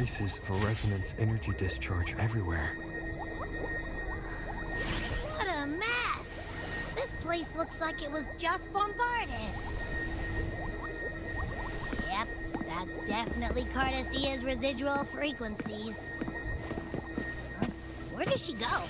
traces of a resonance energy discharge everywhere. What a mess! This place looks like it was just bombarded. Yep, that's definitely Cartethyia's residual frequencies. Huh? Where does she go?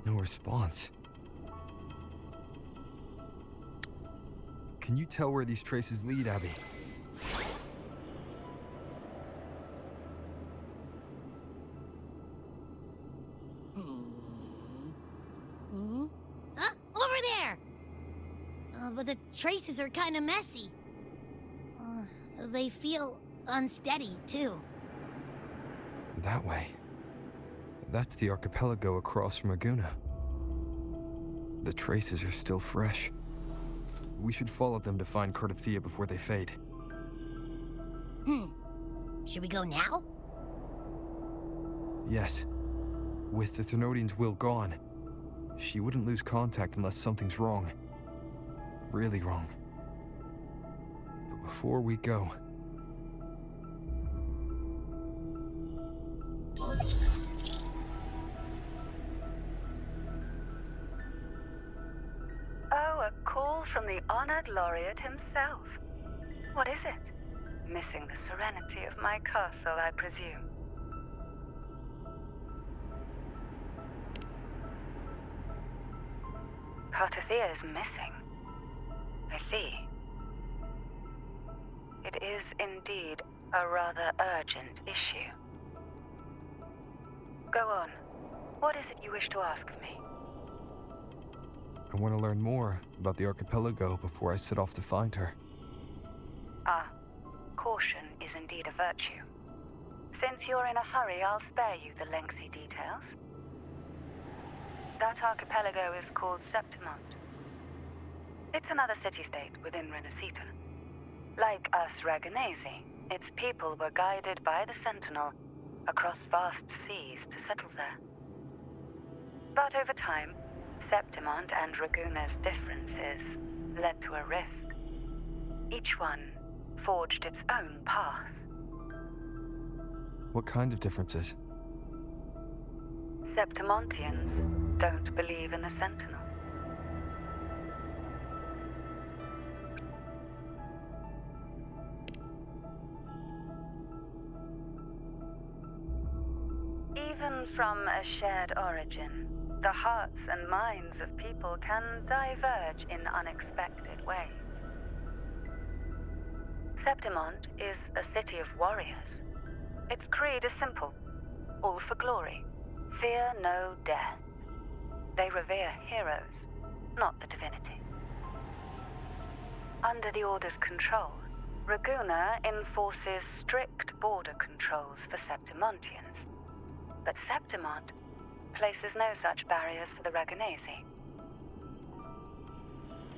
No response. Can you tell where these traces lead, Abby? Over there! But the traces are kind of messy. They feel unsteady, too. That way. That's the archipelago across from Laguna. The traces are still fresh. We should follow them to find Cartethyia before they fade. Should we go now? Yes. With the Thernoidian's will gone, she wouldn't lose contact unless something's wrong. Really wrong. But before we go... Oh, a call from the honored laureate himself. What is it? Missing the serenity of my castle, I presume. Cartethyia is missing. I see. It is indeed a rather urgent issue. Go on. What is it you wish to ask of me? I want to learn more about the archipelago before I set off to find her. Caution is indeed a virtue. Since you're in a hurry, I'll spare you the lengthy details. That archipelago is called Septimont. It's another city-state within Rinascita. Like us Raganesi, its people were guided by the Sentinel across vast seas to settle there. But over time, Septimont and Raguna's differences led to a rift. Each one forged its own path. What kind of differences? Septimontians don't believe in the Sentinel. Even from a shared origin, the hearts and minds of people can diverge in unexpected ways. Septimont is a city of warriors. Its creed is simple: all for glory, fear no death. They revere heroes, not the divinity. Under the Order's control, Raguna enforces strict border controls for Septimontians. But Septimont places no such barriers for the Raganesi.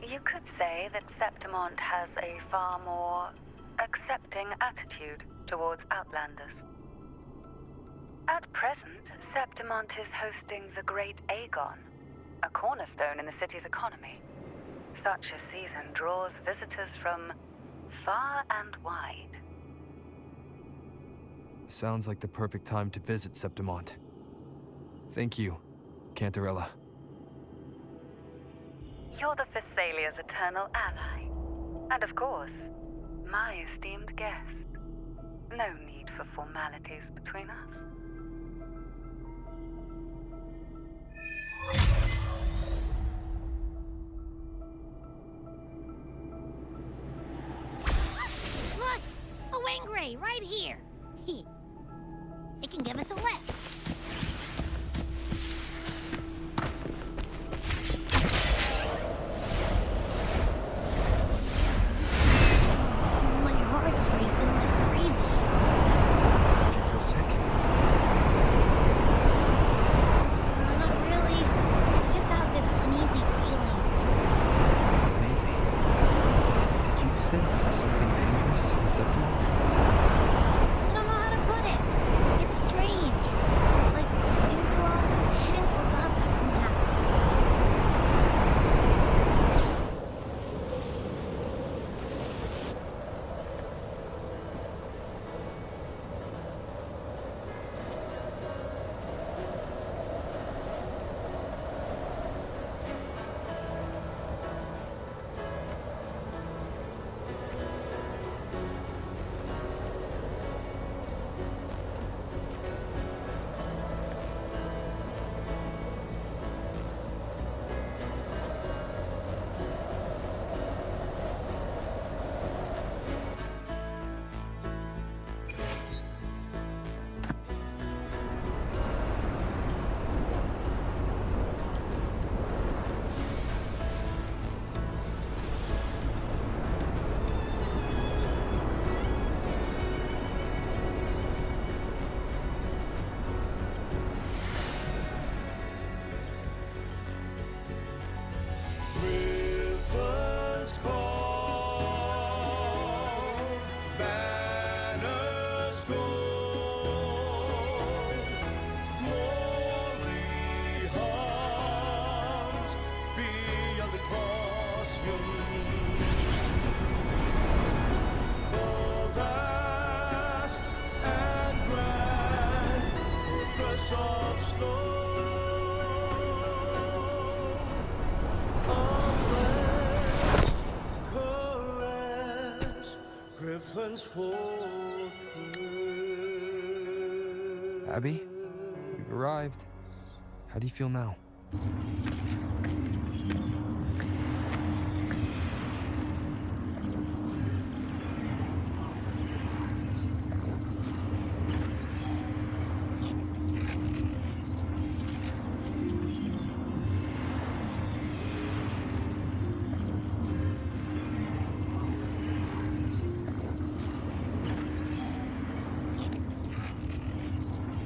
You could say that Septimont has a far more accepting attitude towards outlanders. At present, Septimont is hosting the Great Agon, a cornerstone in the city's economy. Such a season draws visitors from far and wide. Sounds like the perfect time to visit Septimont. Thank you, Cantarella. You're the Thessalia's eternal ally. And of course, my esteemed guest. No need for formalities between us. Look! A Wangray right here! It can give us a lift. My heart's racing like crazy. Do you feel sick? Not really. I just have this uneasy feeling. Uneasy. Did you sense something dangerous in Septimont? I don't know how to put it. It's strange. Like things are all tangled up somehow. Rivers call, banners go, glory hums beyond the crossroads. The vast and grand fortress of stone. Caress Griffin's fortress. Abby, we've arrived. How do you feel now?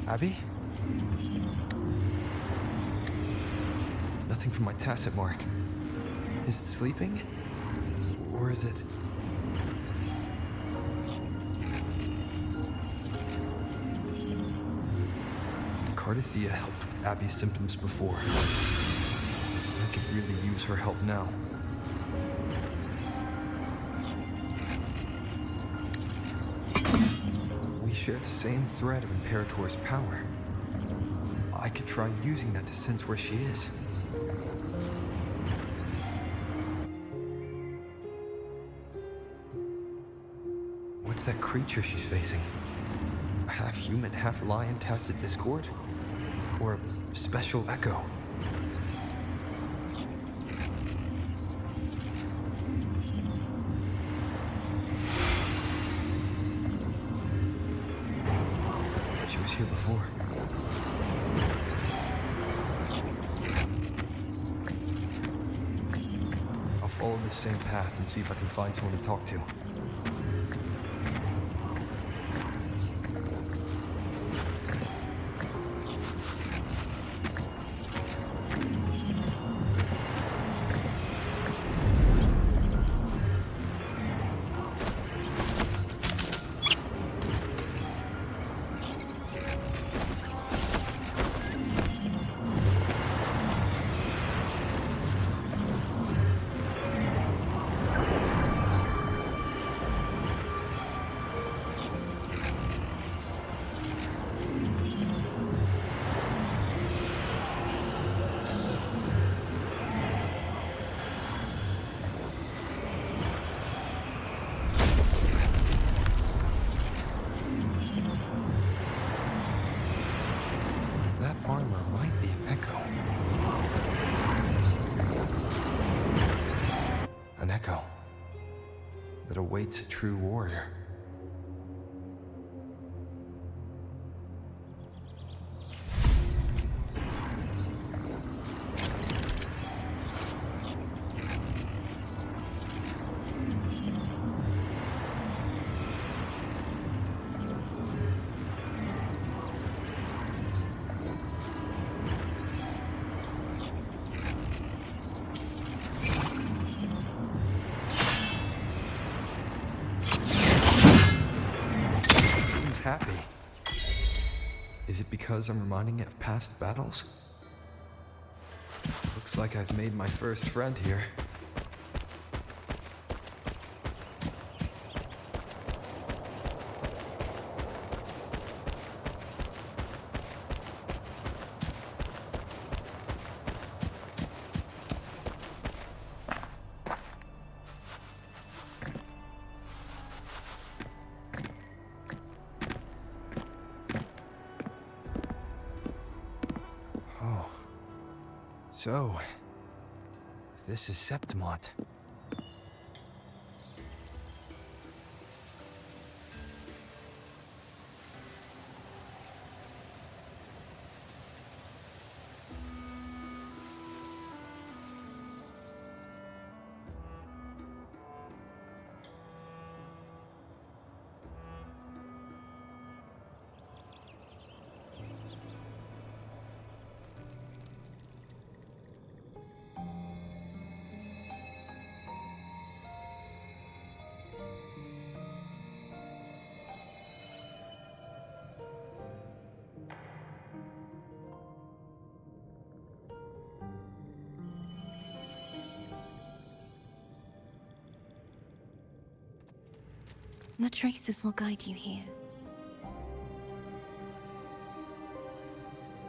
Abby? Nothing from my tacit mark. Is it sleeping? Or is it... Cartethyia helped with Abby's symptoms before. I could really use her help now. We share the same thread of Imperator's power. I could try using that to sense where she is. What's that creature she's facing? Half human, half lion, tacit discord? Or special echo? She was here before. I'll follow the same path and see if I can find someone to talk to. Armor might be an echo. An echo that awaits a true warrior. Is it because I'm reminding it of past battles? Looks like I've made my first friend here. So, this is Septimont. The traces will guide you here.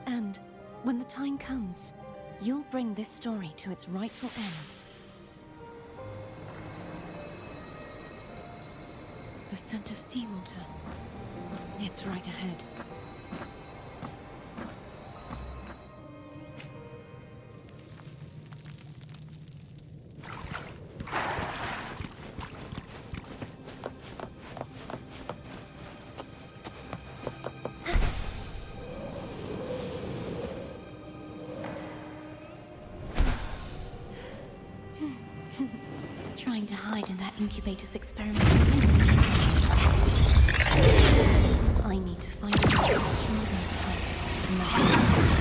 And when the time comes, you'll bring this story to its rightful end. The scent of seawater. It's right ahead. Trying to hide in that incubator's experiment. I need to find a way to destroy those pipes from the head.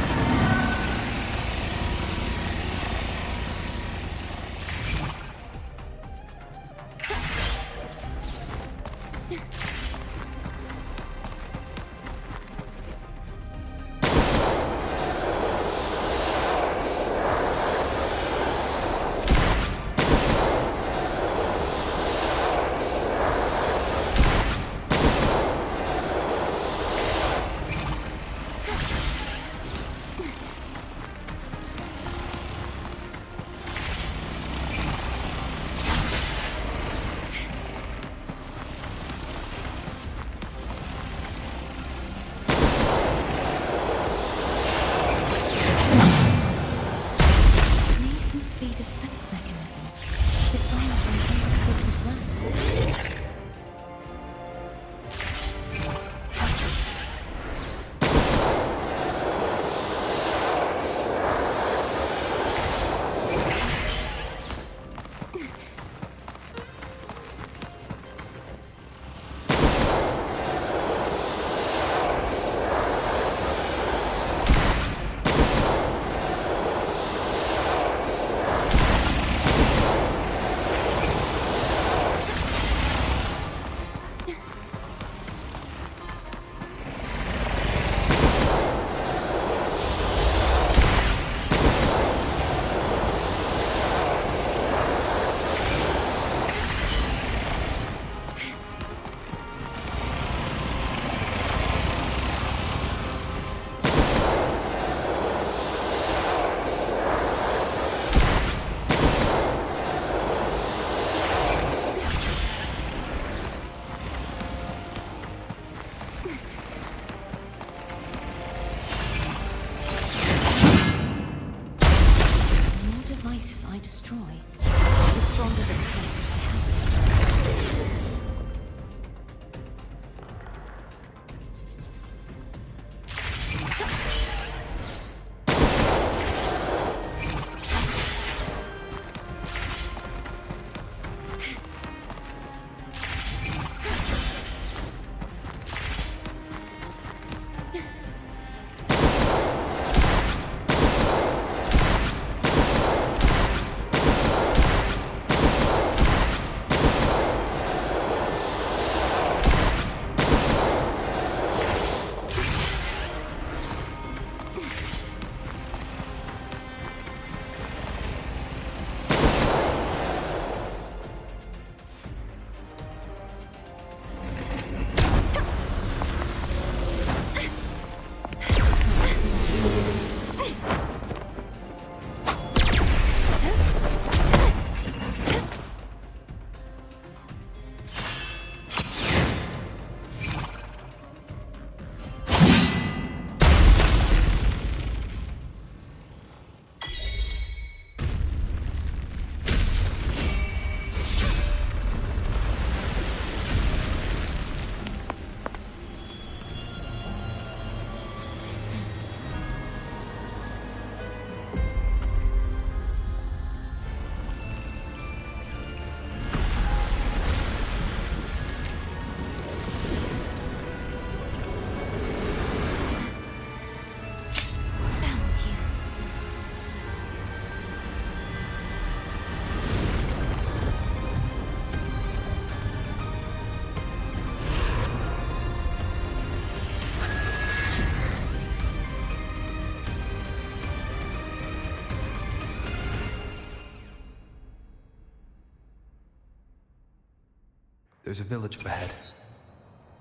There's a village up ahead.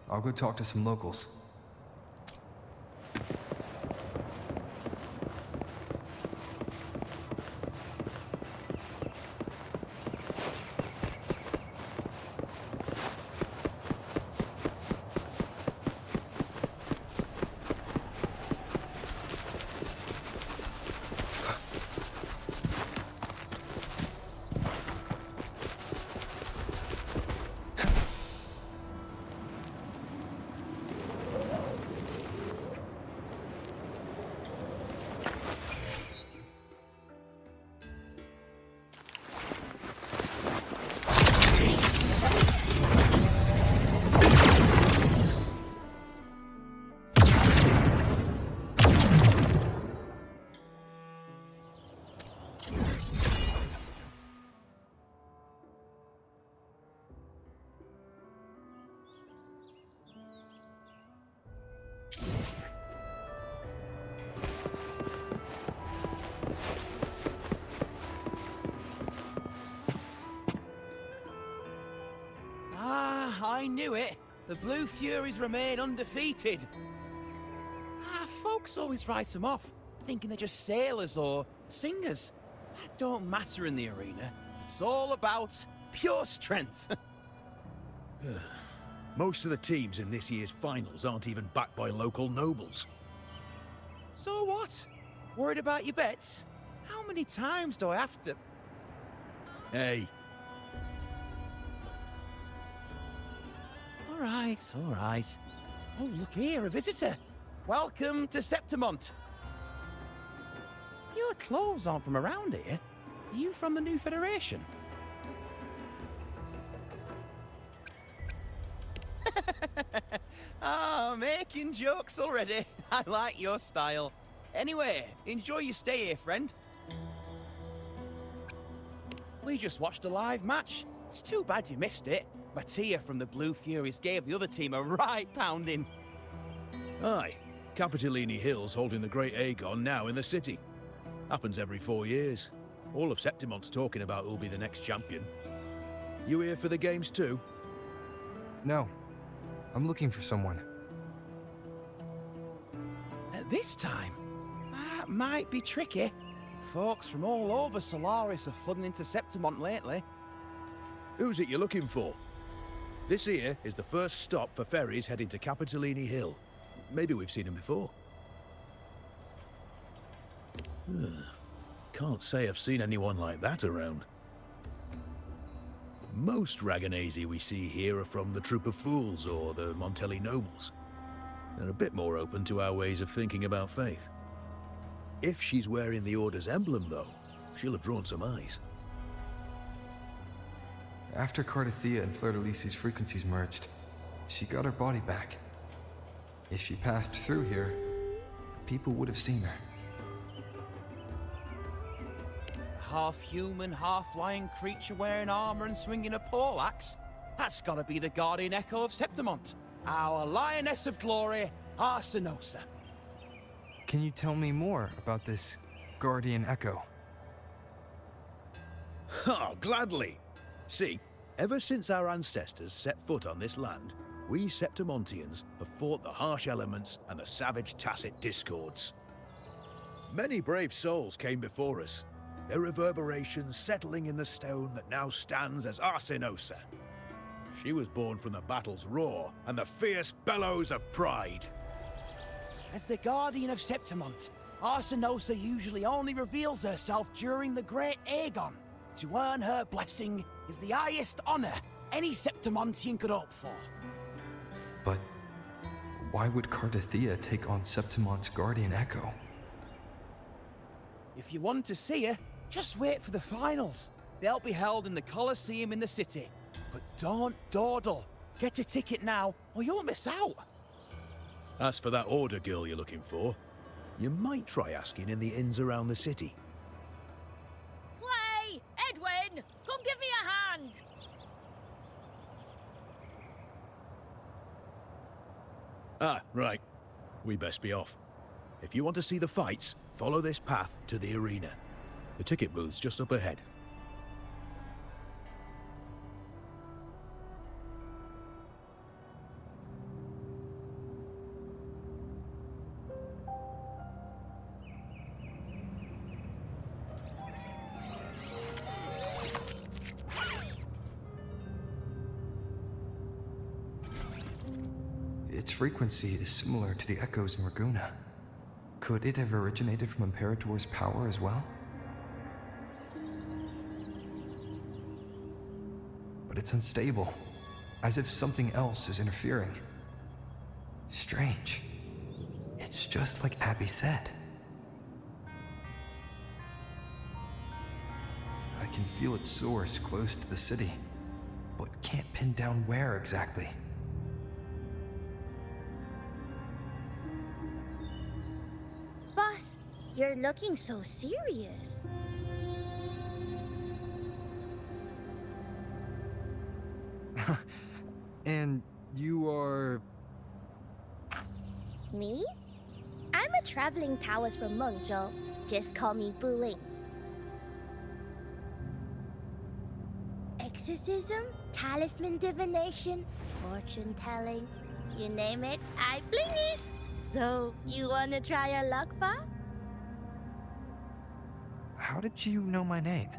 I'll go talk to some locals. I knew it. The Blue Furies remain undefeated. Folks always write them off, thinking they're just sailors or singers. That don't matter in the arena. It's all about pure strength. Most of the teams in this year's finals aren't even backed by local nobles. So what? Worried about your bets? How many times do I have to... Hey, All right. Oh, look here, a visitor. Welcome to Septimont. Your clothes aren't from around here. Are you from the new Federation? Making jokes already. I like your style. Anyway, enjoy your stay here, friend. We just watched a live match. It's too bad you missed it. Cartethyia from the Blue Furies gave the other team a right pounding. aye. Capitolini Hill's holding the Great Agon now in the city. Happens every 4 years. All of Septimont's talking about who'll be the next champion. You here for the games too? No. I'm looking for someone. At this time, that might be tricky. Folks from all over Solaris are flooding into Septimont lately. Who's it you're looking for? This here is the first stop for ferries heading to Capitolini Hill. Maybe we've seen him before. Can't say I've seen anyone like that around. Most Raganesi we see here are from the Troop of Fools or the Montelli Nobles. They're a bit more open to our ways of thinking about faith. If she's wearing the Order's emblem, though, she'll have drawn some eyes. After Cartethyia and Fleur-de-Lis's frequencies merged, she got her body back. If she passed through here, people would have seen her. Half-human, half-lion creature wearing armor and swinging a poleaxe? That's gotta be the guardian echo of Septimont. Our lioness of glory, Arsinosa. Can you tell me more about this guardian echo? Ha, gladly! See, ever since our ancestors set foot on this land, we Septimontians have fought the harsh elements and the savage tacit discords. Many brave souls came before us, their reverberations settling in the stone that now stands as Arsinosa. She was born from the battle's roar and the fierce bellows of pride. As the guardian of Septimont, Arsinosa usually only reveals herself during the Great Agon. To earn her blessing is the highest honor any Septimontian could hope for. But why would Cartethyia take on Septimont's guardian echo? If you want to see her, just wait for the finals. They'll be held in the Colosseum in the city. But don't dawdle. Get a ticket now, or you'll miss out. As for that Order girl you're looking for, you might try asking in the inns around the city. Clay! Edwin! Come give me a hand! Ah, right. We best be off. If you want to see the fights, follow this path to the arena. The ticket booth's just up ahead. Its frequency is similar to the echoes in Raguna. Could it have originated from Imperator's power as well? But it's unstable, as if something else is interfering. Strange. It's just like Abby said. I can feel its source close to the city, but can't pin down where exactly. Boss, you're looking so serious. And you are... Me? I'm a traveling Taoist from Mengzhou. Just call me Buling. Exorcism, talisman divination, fortune telling. You name it, I bling it. So, you wanna try your luck, Fa? How did you know my name?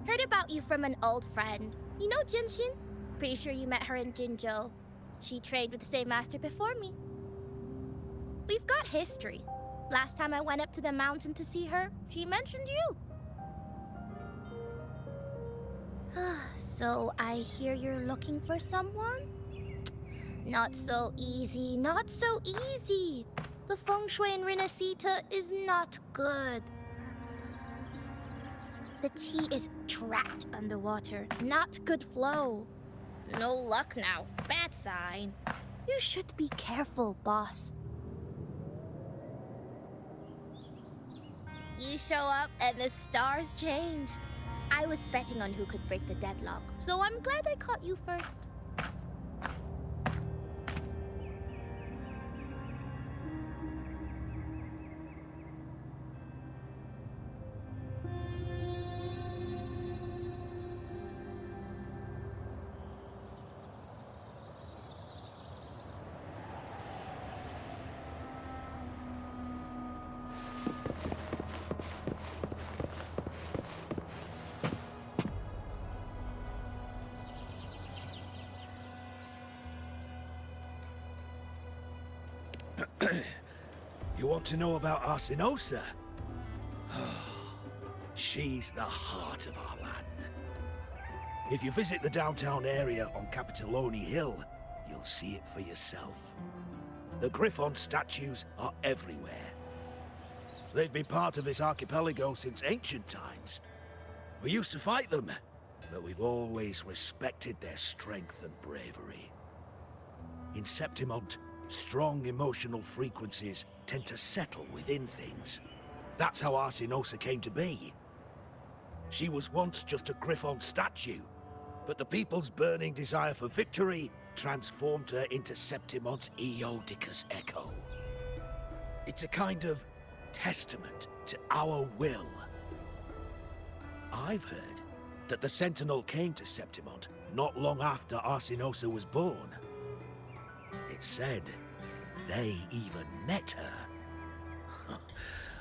Heard about you from an old friend. You know Jinshin? Pretty sure you met her in Jinzhou. She trained with the same master before me. We've got history. Last time I went up to the mountain to see her, she mentioned you. So I hear you're looking for someone? Not so easy, not so easy. The feng shui in Rinascita is not good. The tea is trapped underwater, not good flow. No luck now, bad sign. You should be careful, boss. You show up and the stars change. I was betting on who could break the deadlock, so I'm glad I caught you first. You want to know about Arsinosa? She's the heart of our land. If you visit the downtown area on Capitoloni Hill, you'll see it for yourself. The Griffon statues are everywhere. They've been part of this archipelago since ancient times. We used to fight them, but we've always respected their strength and bravery. In Septimont, strong emotional frequencies tend to settle within things. That's how Arsinosa came to be. She was once just a Griffon statue, but the people's burning desire for victory transformed her into Septimont's Eodicus echo. It's a kind of testament to our will. I've heard that the Sentinel came to Septimont not long after Arsinosa was born. It's said they even met her.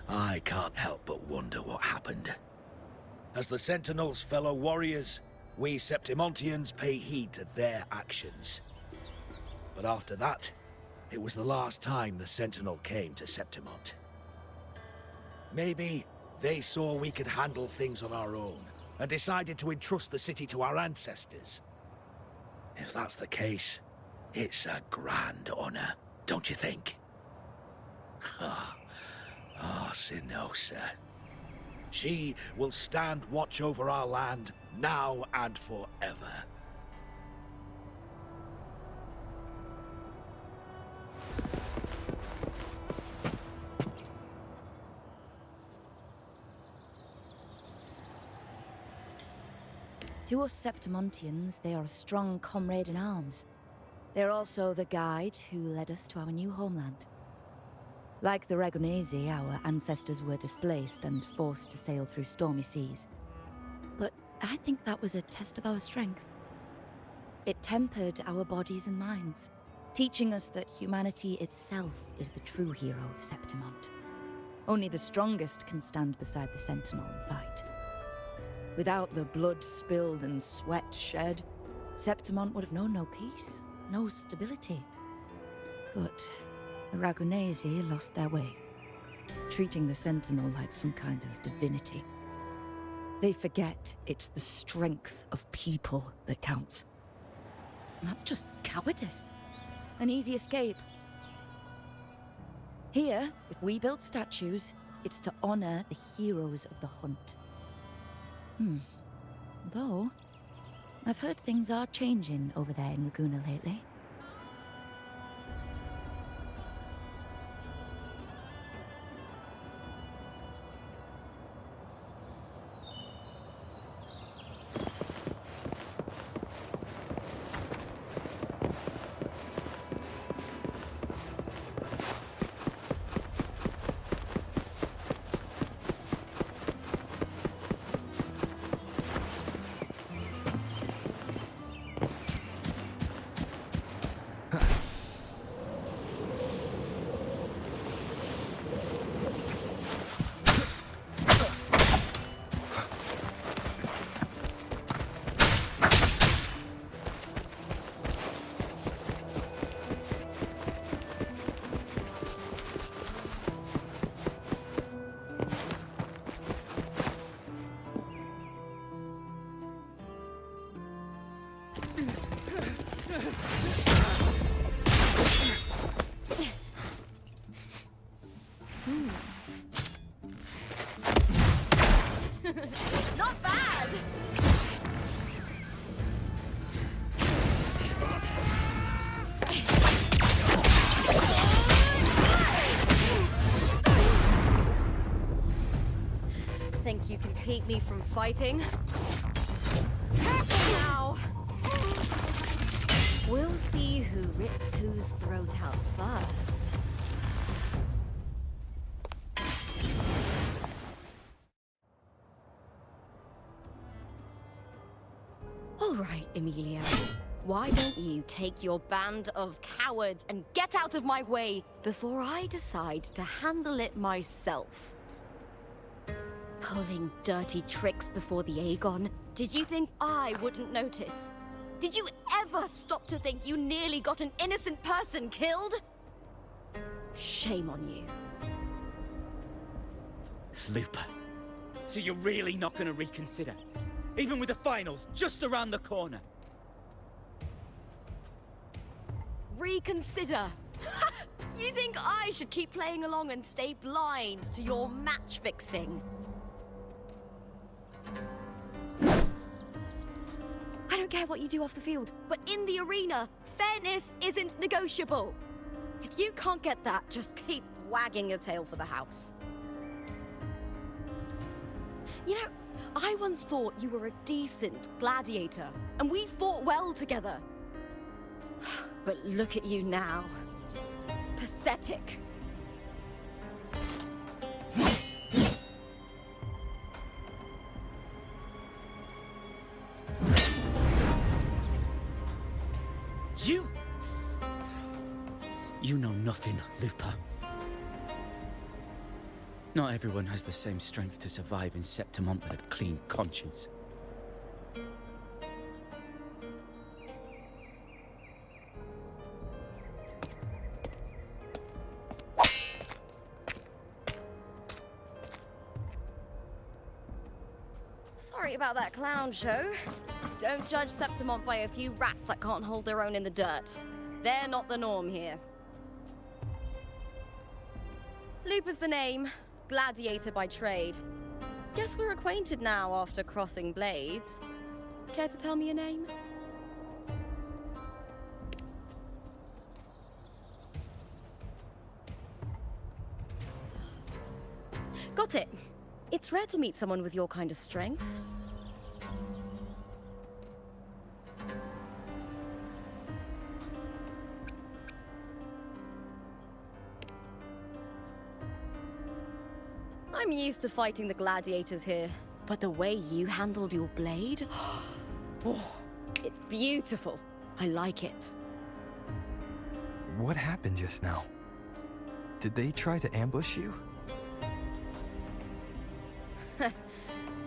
I can't help but wonder what happened. As the Sentinel's fellow warriors, we Septimontians pay heed to their actions. But after that, it was the last time the Sentinel came to Septimont. Maybe they saw we could handle things on our own, and decided to entrust the city to our ancestors. If that's the case, it's a grand honor, don't you think? Arsinosa. She will stand watch over our land now and forever. To us Septimontians, they are a strong comrade in arms. They're also the guide who led us to our new homeland. Like the Ragonese, our ancestors were displaced and forced to sail through stormy seas. But I think that was a test of our strength. It tempered our bodies and minds, teaching us that humanity itself is the true hero of Septimont. Only the strongest can stand beside the Sentinel and fight. Without the blood spilled and sweat shed, Septimont would have known no peace. no stability. But the Ragunesi lost their way, treating the Sentinel like some kind of divinity. They forget it's the strength of people that counts. And that's just cowardice. An easy escape. Here, if we build statues, it's to honor the heroes of the hunt. Though, I've heard things are changing over there in Laguna lately. Not bad! Think you can keep me from fighting? Careful now! We'll see who rips whose throat out first. All right, Emilio. Why don't you take your band of cowards and get out of my way before I decide to handle it myself? Pulling dirty tricks before the Agon. Did you think I wouldn't notice? Did you ever stop to think you nearly got an innocent person killed? Shame on you. Lupa. So you're really not gonna reconsider? Even with the finals just around the corner? Reconsider. You think I should keep playing along and stay blind to your match fixing? I don't care what you do off the field, but in the arena, fairness isn't negotiable. If you can't get that, just keep wagging your tail for the house. You know, I once thought you were a decent gladiator, and we fought well together. But look at you now. Pathetic. You know nothing, Lupa. Not everyone has the same strength to survive in Septimont with a clean conscience. Sorry about that clown show. Don't judge Septimont by a few rats that can't hold their own in the dirt. They're not the norm here. Lupa's the name. Gladiator by trade. Guess we're acquainted now after crossing blades. Care to tell me your name? Got it. It's rare to meet someone with your kind of strength. I'm used to fighting the gladiators here, but the way you handled your blade, oh, it's beautiful. I like it. What happened just now? Did they try to ambush you?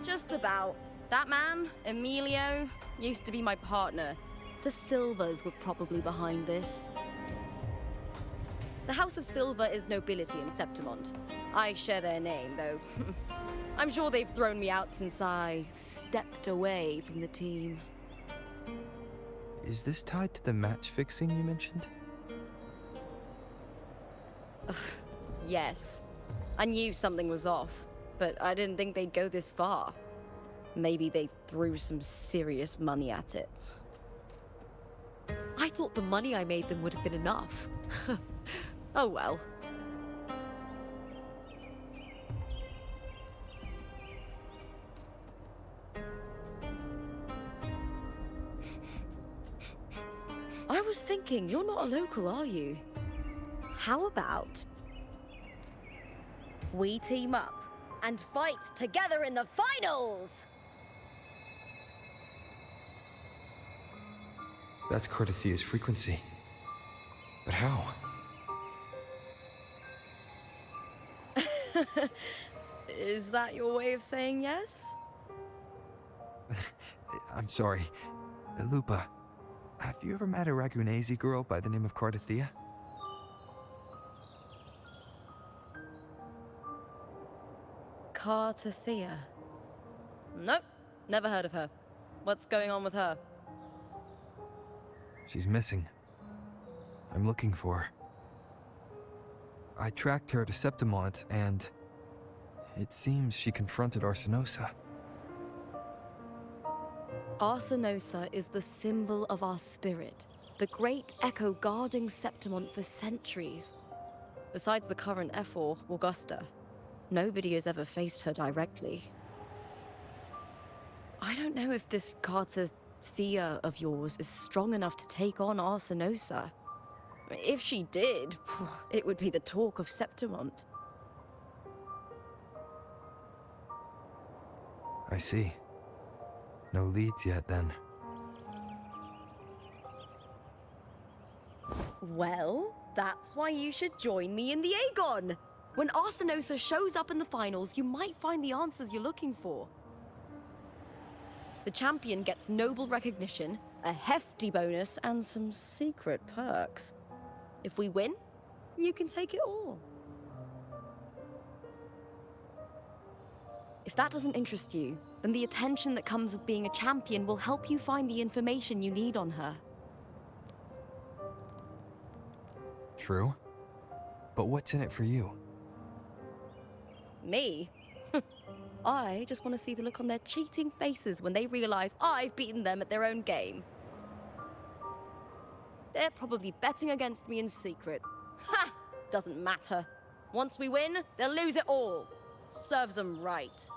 Just about. That man, Emilio, used to be my partner. The Silvers were probably behind this. The House of Silver is nobility in Septimont. I share their name, though. I'm sure they've thrown me out since I stepped away from the team. Is this tied to the match fixing you mentioned? Ugh, yes. I knew something was off, but I didn't think they'd go this far. Maybe they threw some serious money at it. I thought the money I made them would have been enough. Oh well. I was thinking, you're not a local, are you? How about we team up and fight together in the finals? That's Cartethia's frequency. But how? Is that your way of saying yes? I'm sorry. Lupa, have you ever met a Ragunese girl by the name of Cartethyia? Cartethyia? Nope, never heard of her. What's going on with her? She's missing. I'm looking for her. I tracked her to Septimont, and it seems she confronted Arsinosa. Arsinosa is the symbol of our spirit, the great echo guarding Septimont for centuries. Besides the current Ephor, Augusta, nobody has ever faced her directly. I don't know if this Cartethyia of yours is strong enough to take on Arsinosa. If she did, it would be the talk of Septimont. I see. No leads yet, then. Well, that's why you should join me in the Agon! When Arsinosa shows up in the finals, you might find the answers you're looking for. The champion gets noble recognition, a hefty bonus, and some secret perks. If we win, you can take it all. If that doesn't interest you, then the attention that comes with being a champion will help you find the information you need on her. True. But what's in it for you? Me? I just want to see the look on their cheating faces when they realize I've beaten them at their own game. They're probably betting against me in secret. Ha! Doesn't matter. Once we win, they'll lose it all. Serves them right.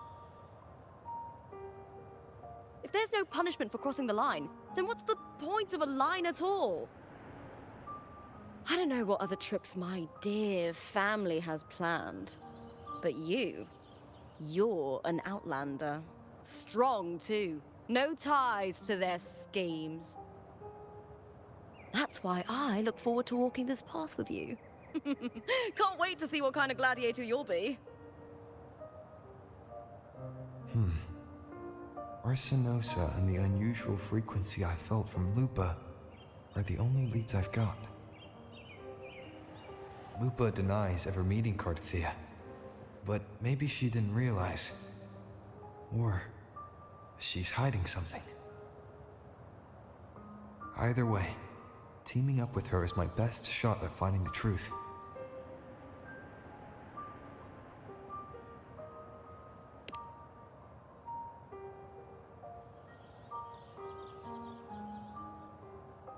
If there's no punishment for crossing the line, then what's the point of a line at all? I don't know what other tricks my dear family has planned, but you're an outlander. Strong, too. No ties to their schemes. That's why I look forward to walking this path with you. Can't wait to see what kind of gladiator you'll be. Arsinosa and the unusual frequency I felt from Lupa are the only leads I've got. Lupa denies ever meeting Cartethyia, but maybe she didn't realize. Or she's hiding something. Either way, teaming up with her is my best shot at finding the truth.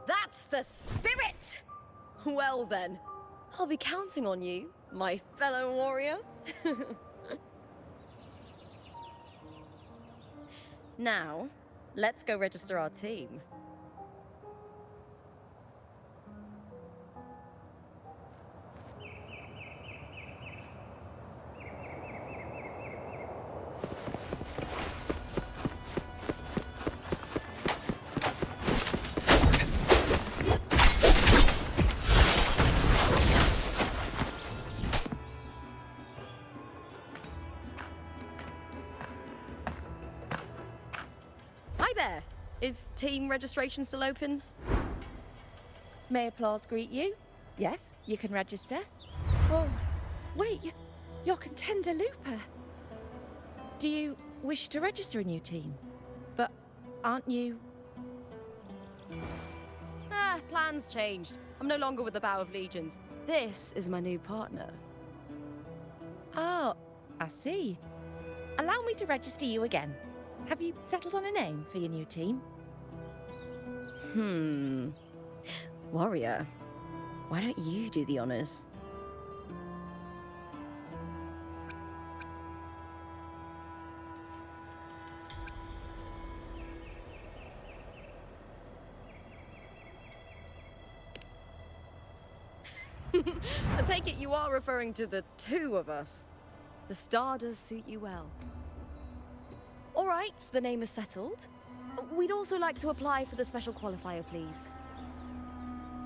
That's the spirit! Well then, I'll be counting on you, my fellow warrior. Now, let's go register our team. Hi there! Is team registration still open? May applause greet you? Yes, you can register. Oh, wait, you're Contender Lupa. Do you wish to register a new team? But aren't you... Plans changed. I'm no longer with the Bow of Legions. This is my new partner. Oh, I see. Allow me to register you again. Have you settled on a name for your new team? Warrior, why don't you do the honors? I take it you are referring to the two of us. The star does suit you well. All right, the name is settled. We'd also like to apply for the special qualifier, please.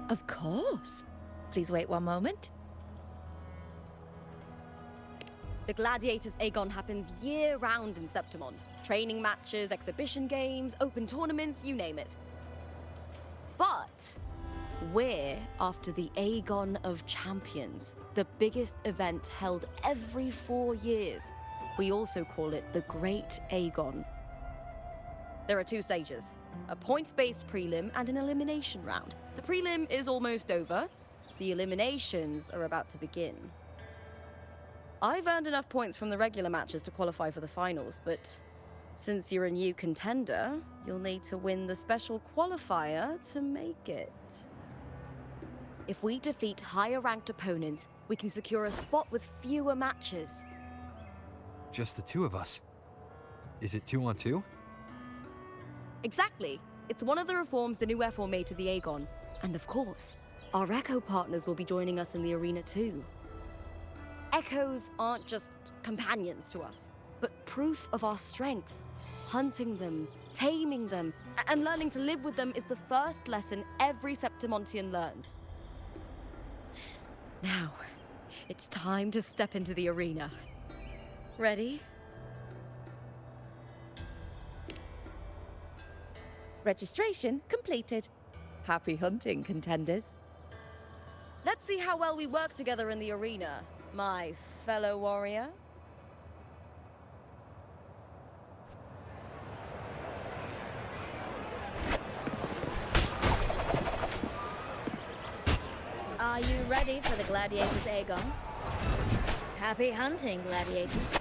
Of course. Please wait one moment. The Gladiators Agon happens year-round in Septimont. Training matches, exhibition games, open tournaments, you name it. But we're after the Agon of Champions, the biggest event held every 4 years. We also call it the Great Agon. There are 2 stages, a points-based prelim and an elimination round. The prelim is almost over. The eliminations are about to begin. I've earned enough points from the regular matches to qualify for the finals, but since you're a new contender, you'll need to win the special qualifier to make it. If we defeat higher-ranked opponents, we can secure a spot with fewer matches. Just the 2 of us. Is it 2 on 2? Exactly. It's one of the reforms the new FO made to the Agon. And of course, our Echo partners will be joining us in the arena too. Echoes aren't just companions to us, but proof of our strength. Hunting them, taming them, and learning to live with them is the first lesson every Septimontian learns. Now, it's time to step into the arena. Ready? Registration completed. Happy hunting, contenders. Let's see how well we work together in the arena, my fellow warrior. Are you ready for the Gladiators Agon? Happy hunting, gladiators.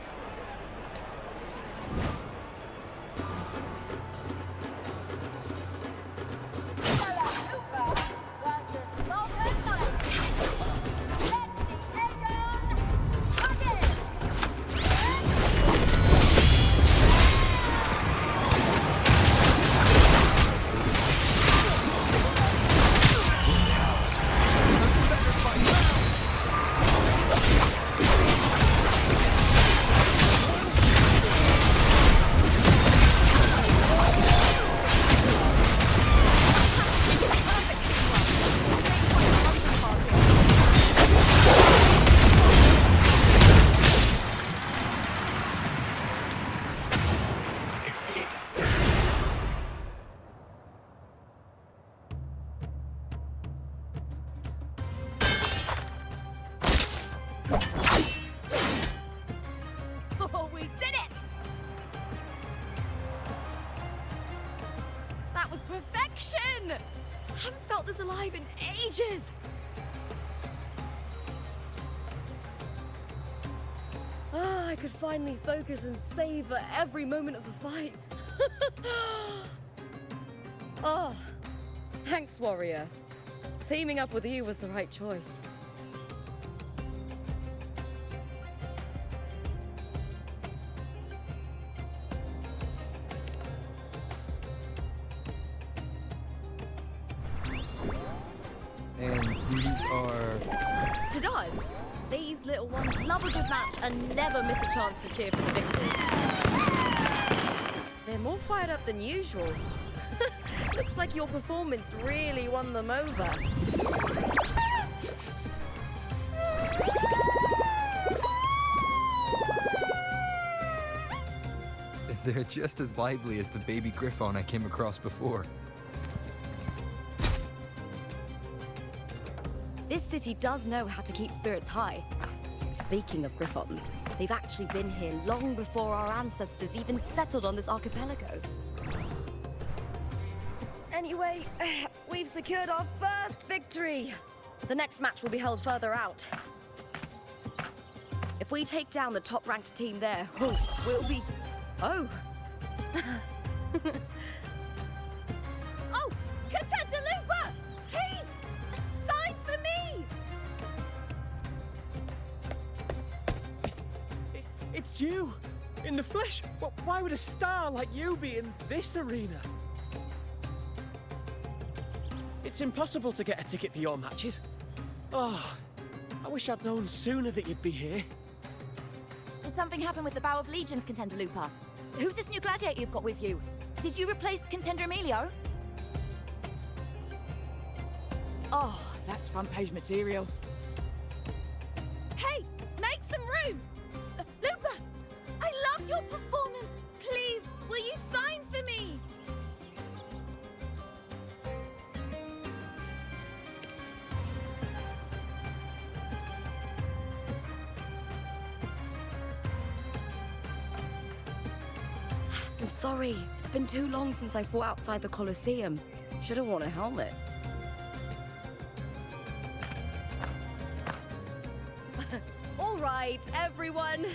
Oh, we did it! That was perfection! I haven't felt this alive in ages! I could finally focus and savor every moment of the fight. Oh, thanks, warrior. Teaming up with you was the right choice. And these are... Tadars, these little ones love a good match and never miss a chance to cheer for the victors. They're more fired up than usual. Looks like your performance really won them over. They're just as lively as the baby griffon I came across before. This city does know how to keep spirits high. Speaking of griffons, they've actually been here long before our ancestors even settled on this archipelago. Anyway, we've secured our first victory. The next match will be held further out. If we take down the top-ranked team there, we'll be... Oh! Oh! Contender Lupa! Please! Sign for me! It's you! In the flesh! Why would a star like you be in this arena? It's impossible to get a ticket for your matches. Oh, I wish I'd known sooner that you'd be here. Did something happen with the Bow of Legions, Contender Lupa? Who's this new gladiator you've got with you? Did you replace Contender Emilio? Oh, that's front page material. Hey, make some room! Lupa, I loved your performance. Please, will you sign for me? I'm sorry. It's been too long since I fought outside the Colosseum. Should have worn a helmet. All right, everyone.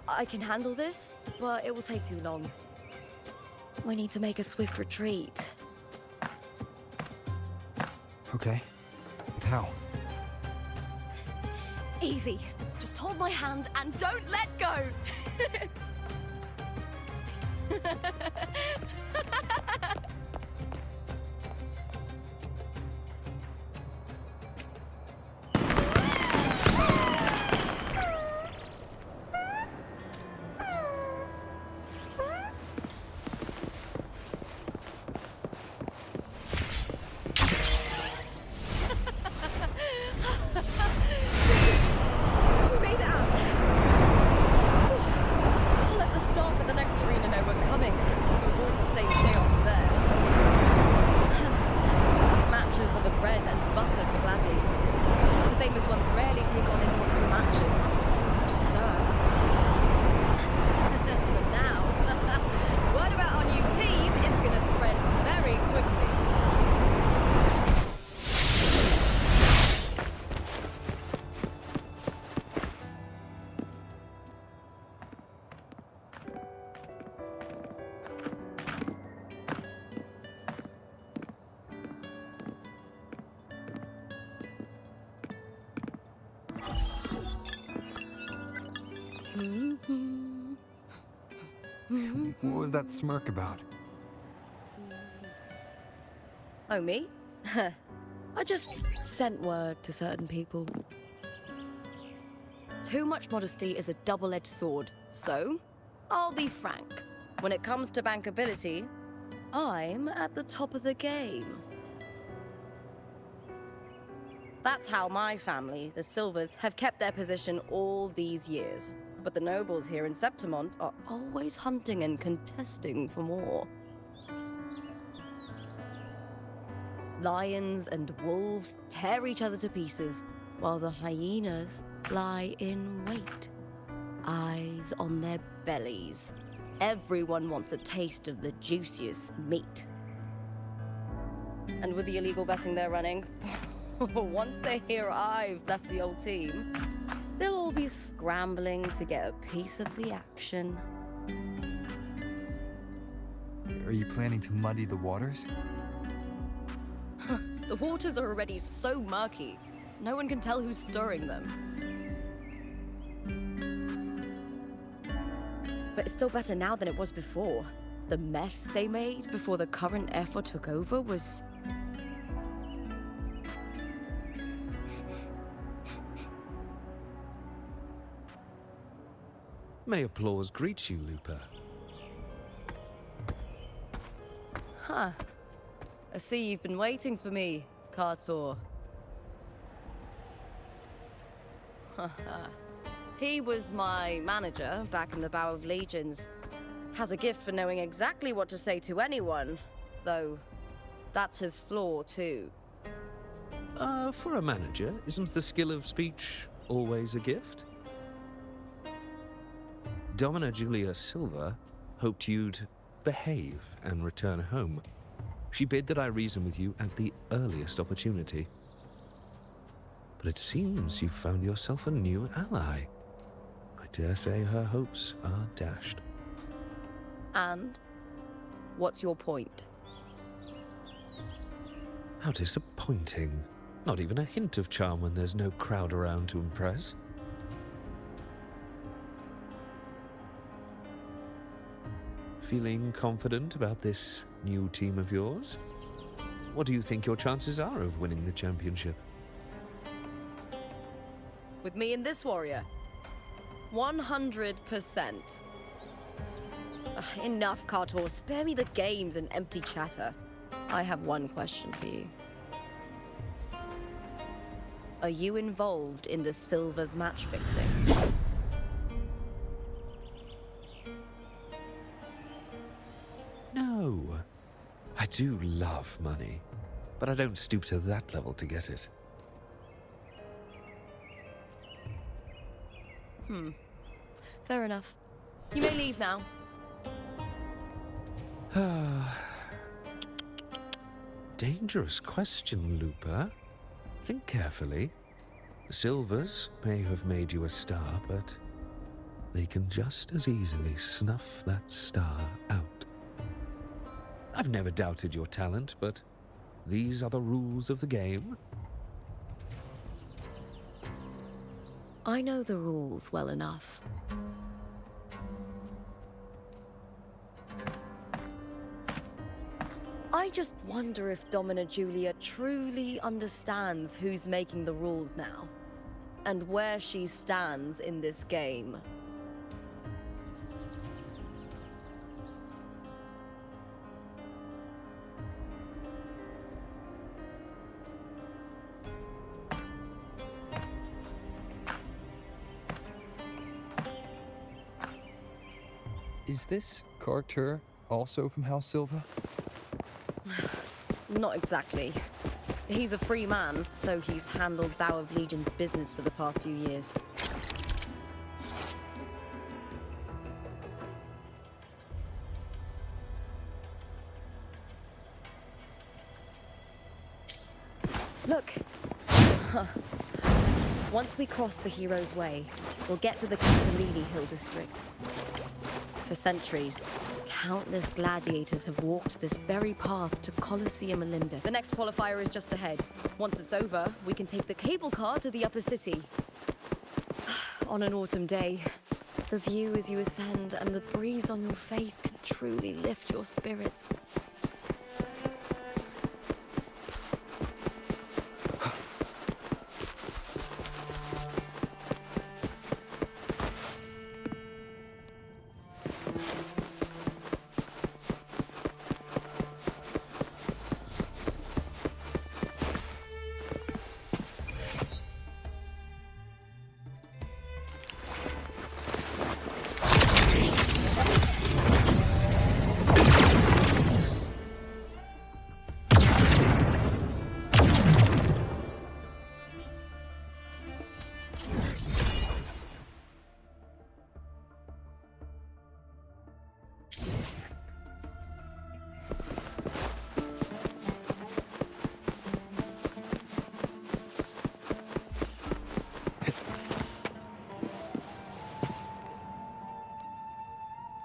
I can handle this, but it will take too long. We need to make a swift retreat. Okay, but how? Easy. Just hold my hand and don't let go. We made it out. I'll let the staff at the next arena know we're coming to avoid the same chaos there. Matches are the bread and butter for gladiators. The famous ones rarely take on impromptu matches. That's what caused such a stir. But now, word about our new team is going to spread very quickly. What was that smirk about? Oh, me? I just sent word to certain people. Too much modesty is a double-edged sword, so I'll be frank. When it comes to bankability, I'm at the top of the game. That's how my family, the Silvers, have kept their position all these years. But the nobles here in Septimont are always hunting and contesting for more. Lions and wolves tear each other to pieces, while the hyenas lie in wait, eyes on their bellies. Everyone wants a taste of the juiciest meat. And with the illegal betting they're running, once they hear I've left the old team, they'll all be scrambling to get a piece of the action. Are you planning to muddy the waters? The waters are already so murky, no one can tell who's stirring them. But it's still better now than it was before. The mess they made before the current effort took over was... May applause greet you, Lupa. Huh. I see you've been waiting for me, Cartor. He was my manager back in the Bow of Legions. Has a gift for knowing exactly what to say to anyone, though that's his flaw too. For a manager, isn't the skill of speech always a gift? Domina Julia Silva hoped you'd behave and return home. She bid that I reason with you at the earliest opportunity. But it seems you've found yourself a new ally. I dare say her hopes are dashed. And? What's your point? How disappointing. Not even a hint of charm when there's no crowd around to impress. Feeling confident about this new team of yours? What do you think your chances are of winning the championship? With me and this warrior? 100%. Enough, Cartor. Spare me the games and empty chatter. I have one question for you. Are you involved in the Silver's match fixing? No. I do love money, but I don't stoop to that level to get it. Fair enough. You may leave now. Dangerous question, Lupa. Think carefully. The Silvers may have made you a star, but they can just as easily snuff that star out. I've never doubted your talent, but these are the rules of the game. I know the rules well enough. I just wonder if Domina Julia truly understands who's making the rules now, and where she stands in this game. Is this Carter also from House Silva? Not exactly. He's a free man, though he's handled Bow of Legion's business for the past few years. Look! Once we cross the Hero's Way, we'll get to the Catalini Hill district. For centuries, countless gladiators have walked this very path to Colosseum Melinda. The next qualifier is just ahead. Once it's over, we can take the cable car to the upper city. On an autumn day, the view as you ascend and the breeze on your face can truly lift your spirits.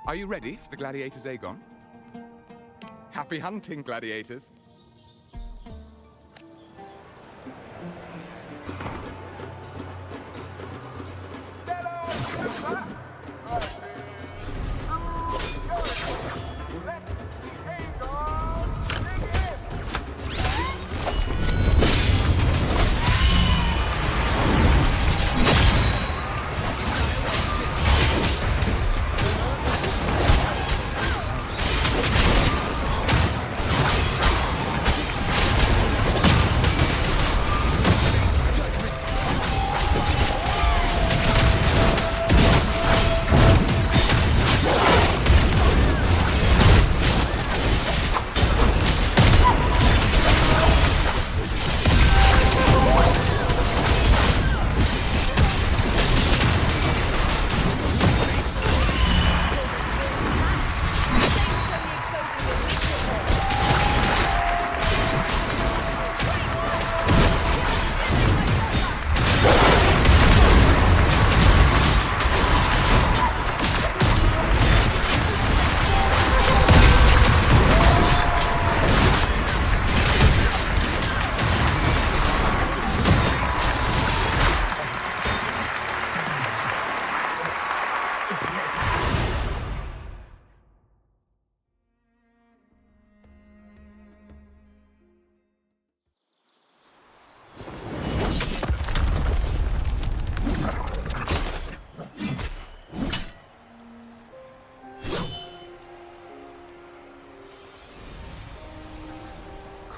Are you ready for the Gladiator's Agon? Happy hunting, gladiators!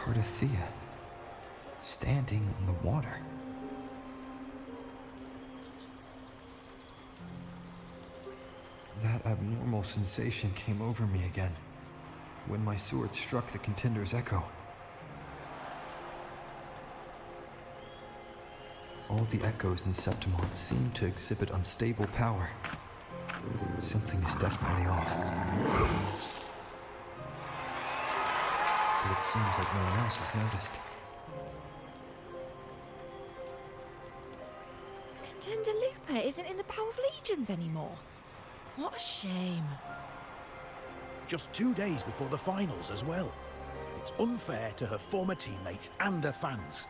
Cartethyia, standing on the water. That abnormal sensation came over me again when my sword struck the contender's echo. All the echoes in Septimont seem to exhibit unstable power. Something is definitely off. But it seems like no one else has noticed. Contender Lupa isn't in the Power of Legions anymore. What a shame. Just 2 days before the finals as well. It's unfair to her former teammates and her fans.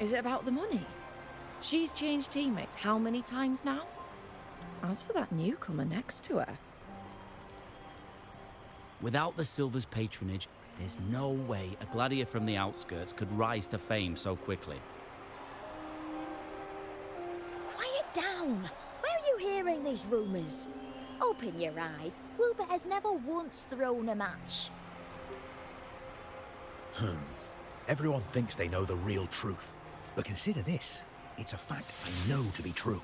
Is it about the money? She's changed teammates how many times now? As for that newcomer next to her... Without the Silver's patronage, there's no way a gladiator from the outskirts could rise to fame so quickly. Quiet down! Where are you hearing these rumours? Open your eyes. Wilbur has never once thrown a match. Everyone thinks they know the real truth. But consider this. It's a fact I know to be true.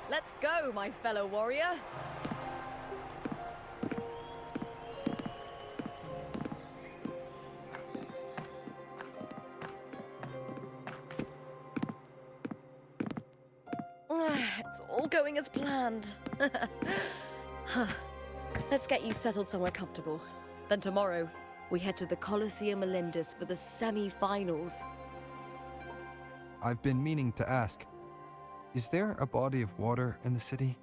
Let's go, my fellow warrior. It's all going as planned. Let's get you settled somewhere comfortable. Then tomorrow, we head to the Colosseum Olympus for the semi-finals. I've been meaning to ask, is there a body of water in the city?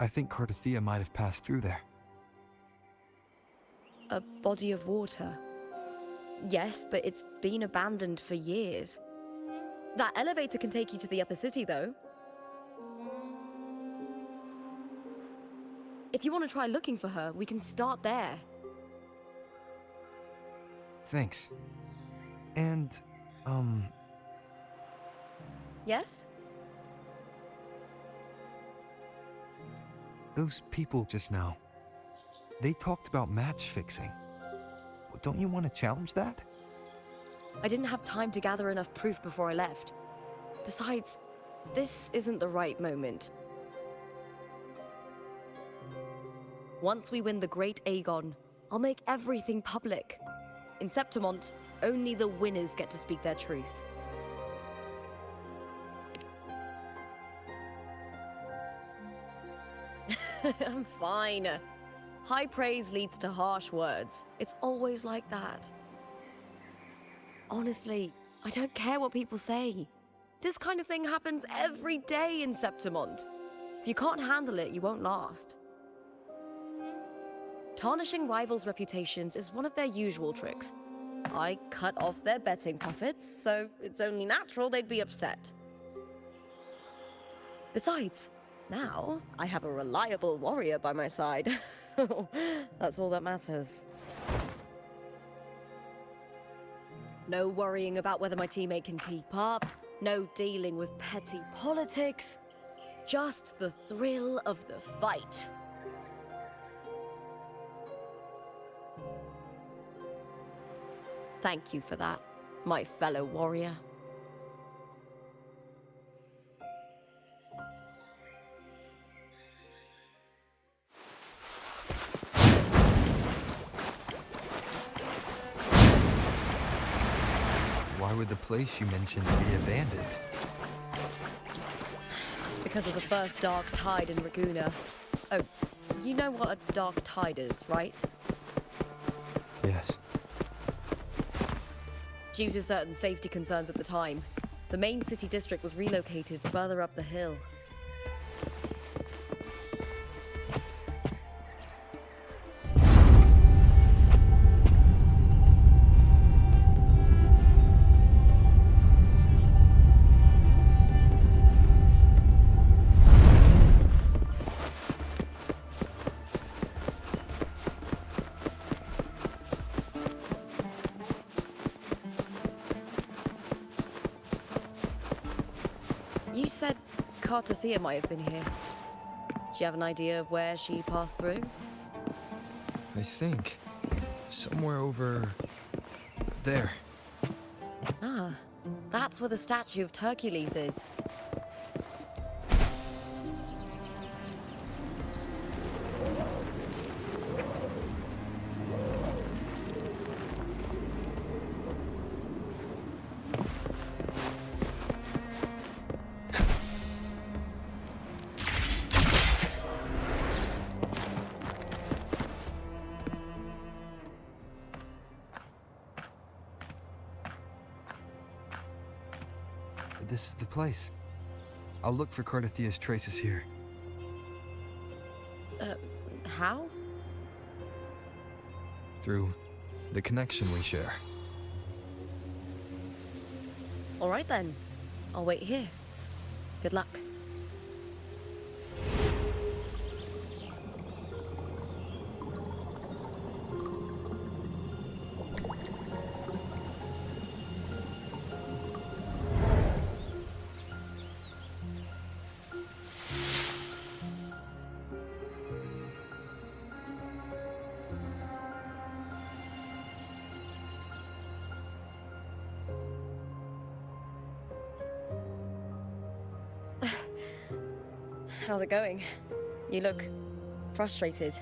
I think Cartethyia might have passed through there. A body of water? Yes, but it's been abandoned for years. That elevator can take you to the upper city, though. If you want to try looking for her, we can start there. Thanks. And, Yes? those people just now, they talked about match fixing. Don't you want to challenge that? I didn't have time to gather enough proof before I left. Besides, this isn't the right moment. Once we win the Great Agon, I'll make everything public. In Septimont, only the winners get to speak their truth. I'm fine. High praise leads to harsh words. It's always like that. Honestly, I don't care what people say. This kind of thing happens every day in Septimont. If you can't handle it, you won't last. Tarnishing rivals' reputations is one of their usual tricks. I cut off their betting profits, so it's only natural they'd be upset. Besides, now I have a reliable warrior by my side. That's all that matters. No worrying about whether my teammate can keep up, no dealing with petty politics, just the thrill of the fight. Thank you for that, my fellow warrior. Why would the place you mentioned be abandoned? Because of the first dark tide in Raguna. Oh, you know what a dark tide is, right? Yes. Due to certain safety concerns at the time, the main city district was relocated further up the hill. You said Cartethyia might have been here. Do you have an idea of where she passed through? I think somewhere over there. Ah, that's where the statue of Hercules is. This is the place. I'll look for Cartethia's traces here. How? Through the connection we share. All right then. I'll wait here. Good luck. How's it going? You look frustrated.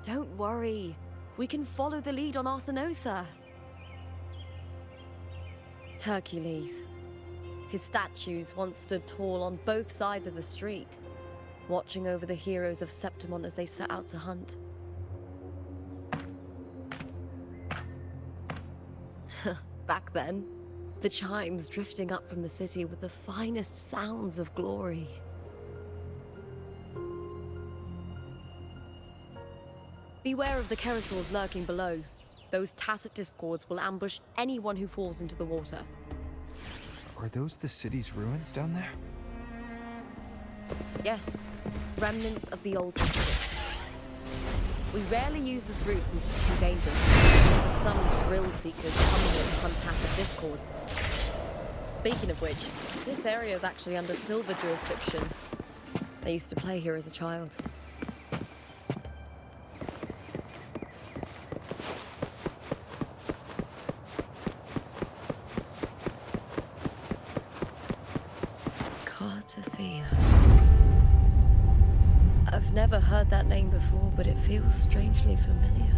Don't worry. We can follow the lead on Arsinosa. Hercules. His statues once stood tall on both sides of the street, watching over the heroes of Septimont as they set out to hunt. Back then, the chimes drifting up from the city with the finest sounds of glory. Beware of the Kerosaurs lurking below. Those tacit discords will ambush anyone who falls into the water. Are those the city's ruins down there? Yes, remnants of the old district. We rarely use this route since it's too dangerous, but some thrill seekers come here to hunt tacit discords. Speaking of which, this area is actually under Silver jurisdiction. I used to play here as a child. Cartethyia. I've never heard that name before, but it feels strangely familiar.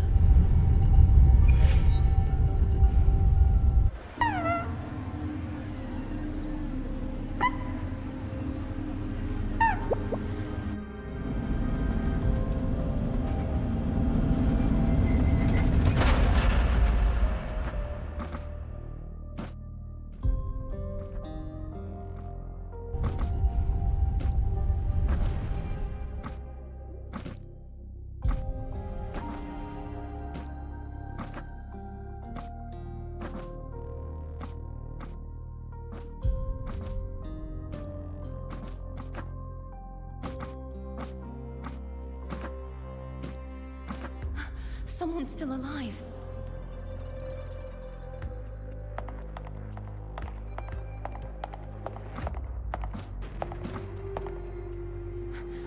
Someone's still alive.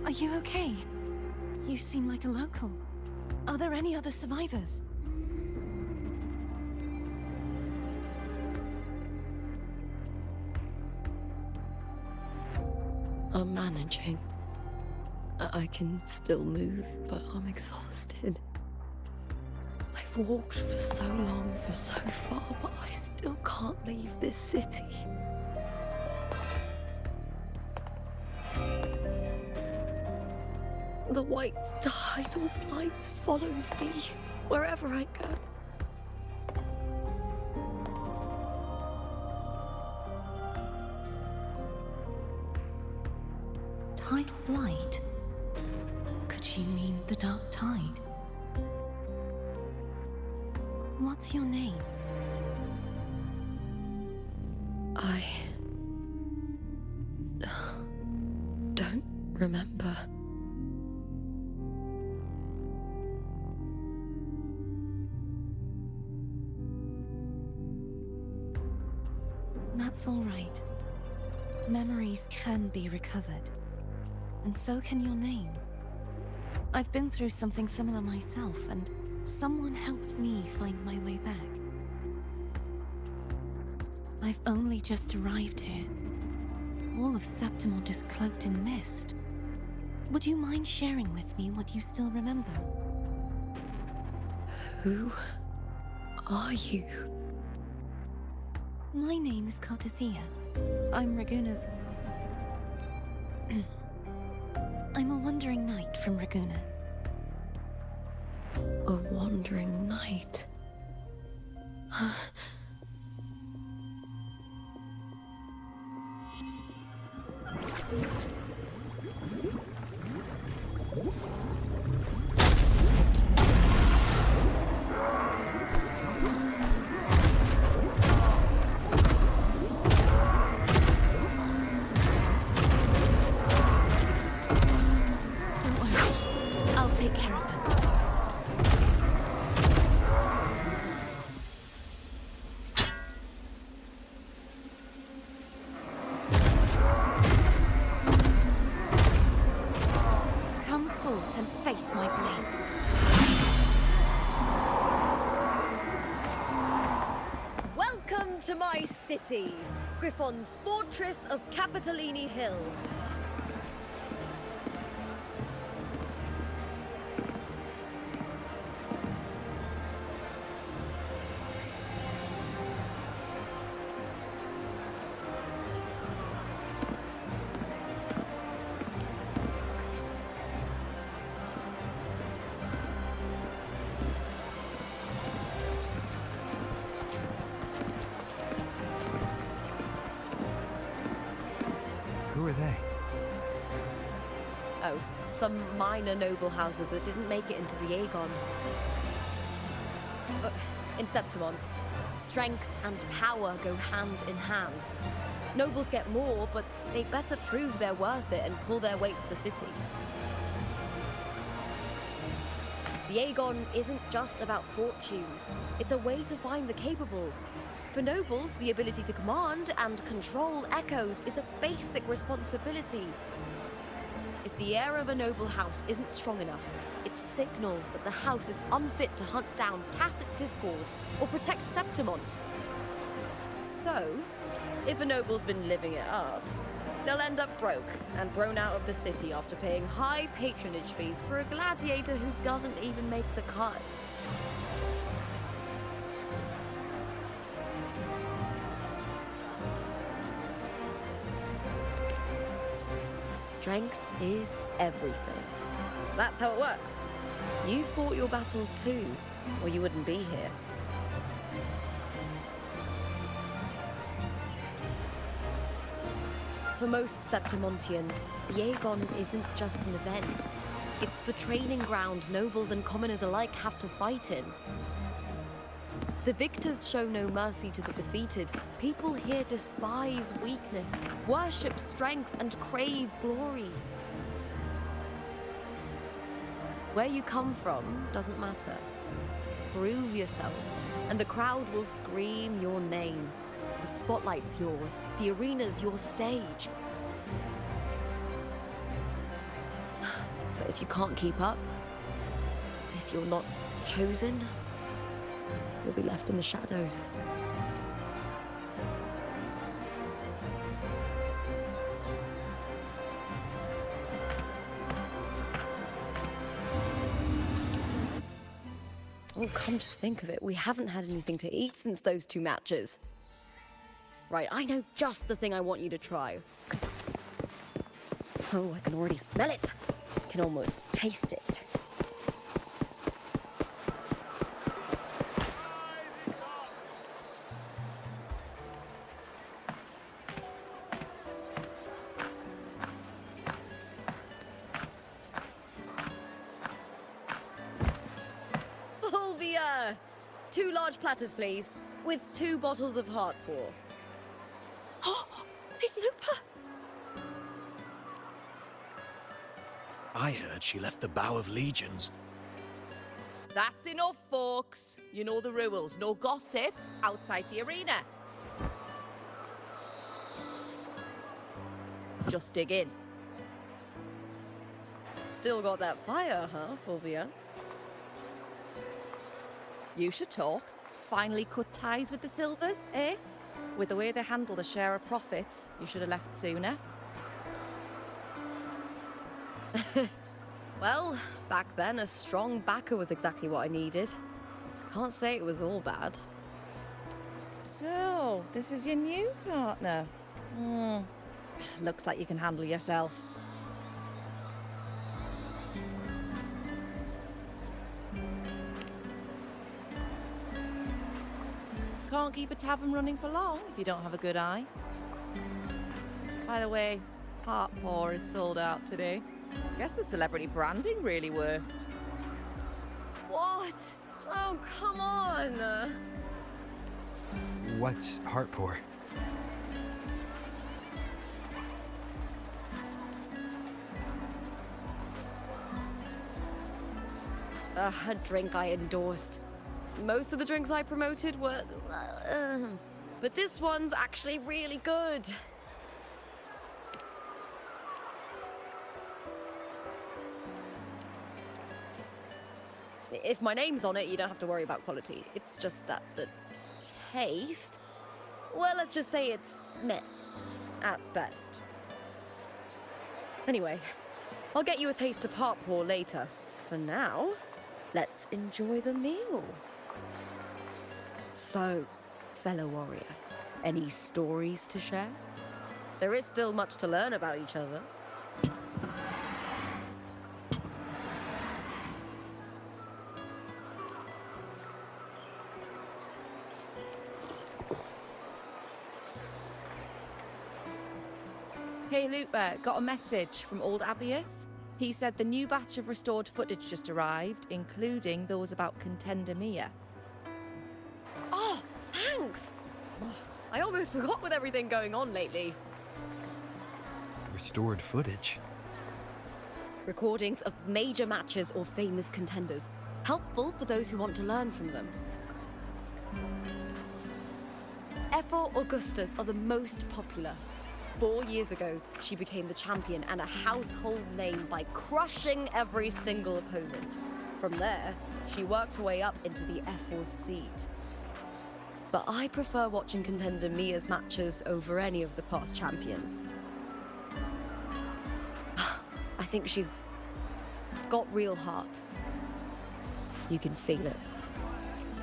Are you okay? You seem like a local. Are there any other survivors? I'm managing. I can still move, but I'm exhausted. I've walked for so long, for so far, but I still can't leave this city. The white tidal light follows me wherever I go. Tidal blight? Could she mean the dark tide? What's your name? I don't remember. That's all right. Memories can be recovered. And so can your name. I've been through something similar myself, and someone helped me find my way back. I've only just arrived here. All of Septimont is cloaked in mist. Would you mind sharing with me what you still remember? Who are you? My name is Cartethyia. I'm Raguna's... I'm a wandering knight from Raguna. A wandering knight. Don't worry. I'll take care of them. Come forth and face my blade. Welcome to my city, Griffon's fortress of Capitolini Hill. Who are they? Oh, some minor noble houses that didn't make it into the Agon. In Septimont, strength and power go hand in hand. Nobles get more, but they better prove they're worth it and pull their weight for the city. The Agon isn't just about fortune. It's a way to find the capable. For nobles, the ability to command and control echoes is a basic responsibility. If the heir of a noble house isn't strong enough, it signals that the house is unfit to hunt down tacit discords or protect Septimont. So, if a noble's been living it up, they'll end up broke and thrown out of the city after paying high patronage fees for a gladiator who doesn't even make the cut. Strength is everything. That's how it works. You fought your battles too, or you wouldn't be here. For most Septimontians, the Agon isn't just an event. It's the training ground nobles and commoners alike have to fight in. The victors show no mercy to the defeated. People here despise weakness, worship strength, and crave glory. Where you come from doesn't matter. Prove yourself, and the crowd will scream your name. The spotlight's yours, the arena's your stage. But if you can't keep up, if you're not chosen, you'll be left in the shadows. Oh, come to think of it, we haven't had anything to eat since those 2 matches. Right, I know just the thing I want you to try. Oh, I can already smell it. I can almost taste it. Fulvia! 2 large platters, please, with 2 bottles of Heartpour. Oh, it's Lupa! I heard she left the Bow of Legions. That's enough, folks. You know the rules. No gossip outside the arena. just dig in. Still got that fire, huh, Fulvia? You should talk. Finally cut ties with the Silvers, eh? With the way they handle the share of profits, you should have left sooner. Well, back then, a strong backer was exactly what I needed. Can't say it was all bad. So, this is your new partner? Looks like you can handle yourself. Can't keep a tavern running for long if you don't have a good eye. By the way, Heart Pour is sold out today. Guess the celebrity branding really worked. What? Oh, come on! What's heart pour? A drink I endorsed. Most of the drinks I promoted were... but this one's actually really good. If my name's on it, you don't have to worry about quality. It's just that the taste... Well, let's just say it's meh, at best. Anyway, I'll get you a taste of heart pour later. For now, let's enjoy the meal. So, fellow warrior, any stories to share? There is still much to learn about each other. Hey Lupa, got a message from old Abius. He said the new batch of restored footage just arrived, including those about Contender Mia. Oh, thanks! Oh, I almost forgot with everything going on lately. Restored footage? Recordings of major matches or famous contenders. Helpful for those who want to learn from them. Ephor Augustas are the most popular. 4 years ago, she became the champion and a household name by crushing every single opponent. From there, she worked her way up into the Ephor's seat. But I prefer watching Contender Mia's matches over any of the past champions. I think she's got real heart. You can feel it,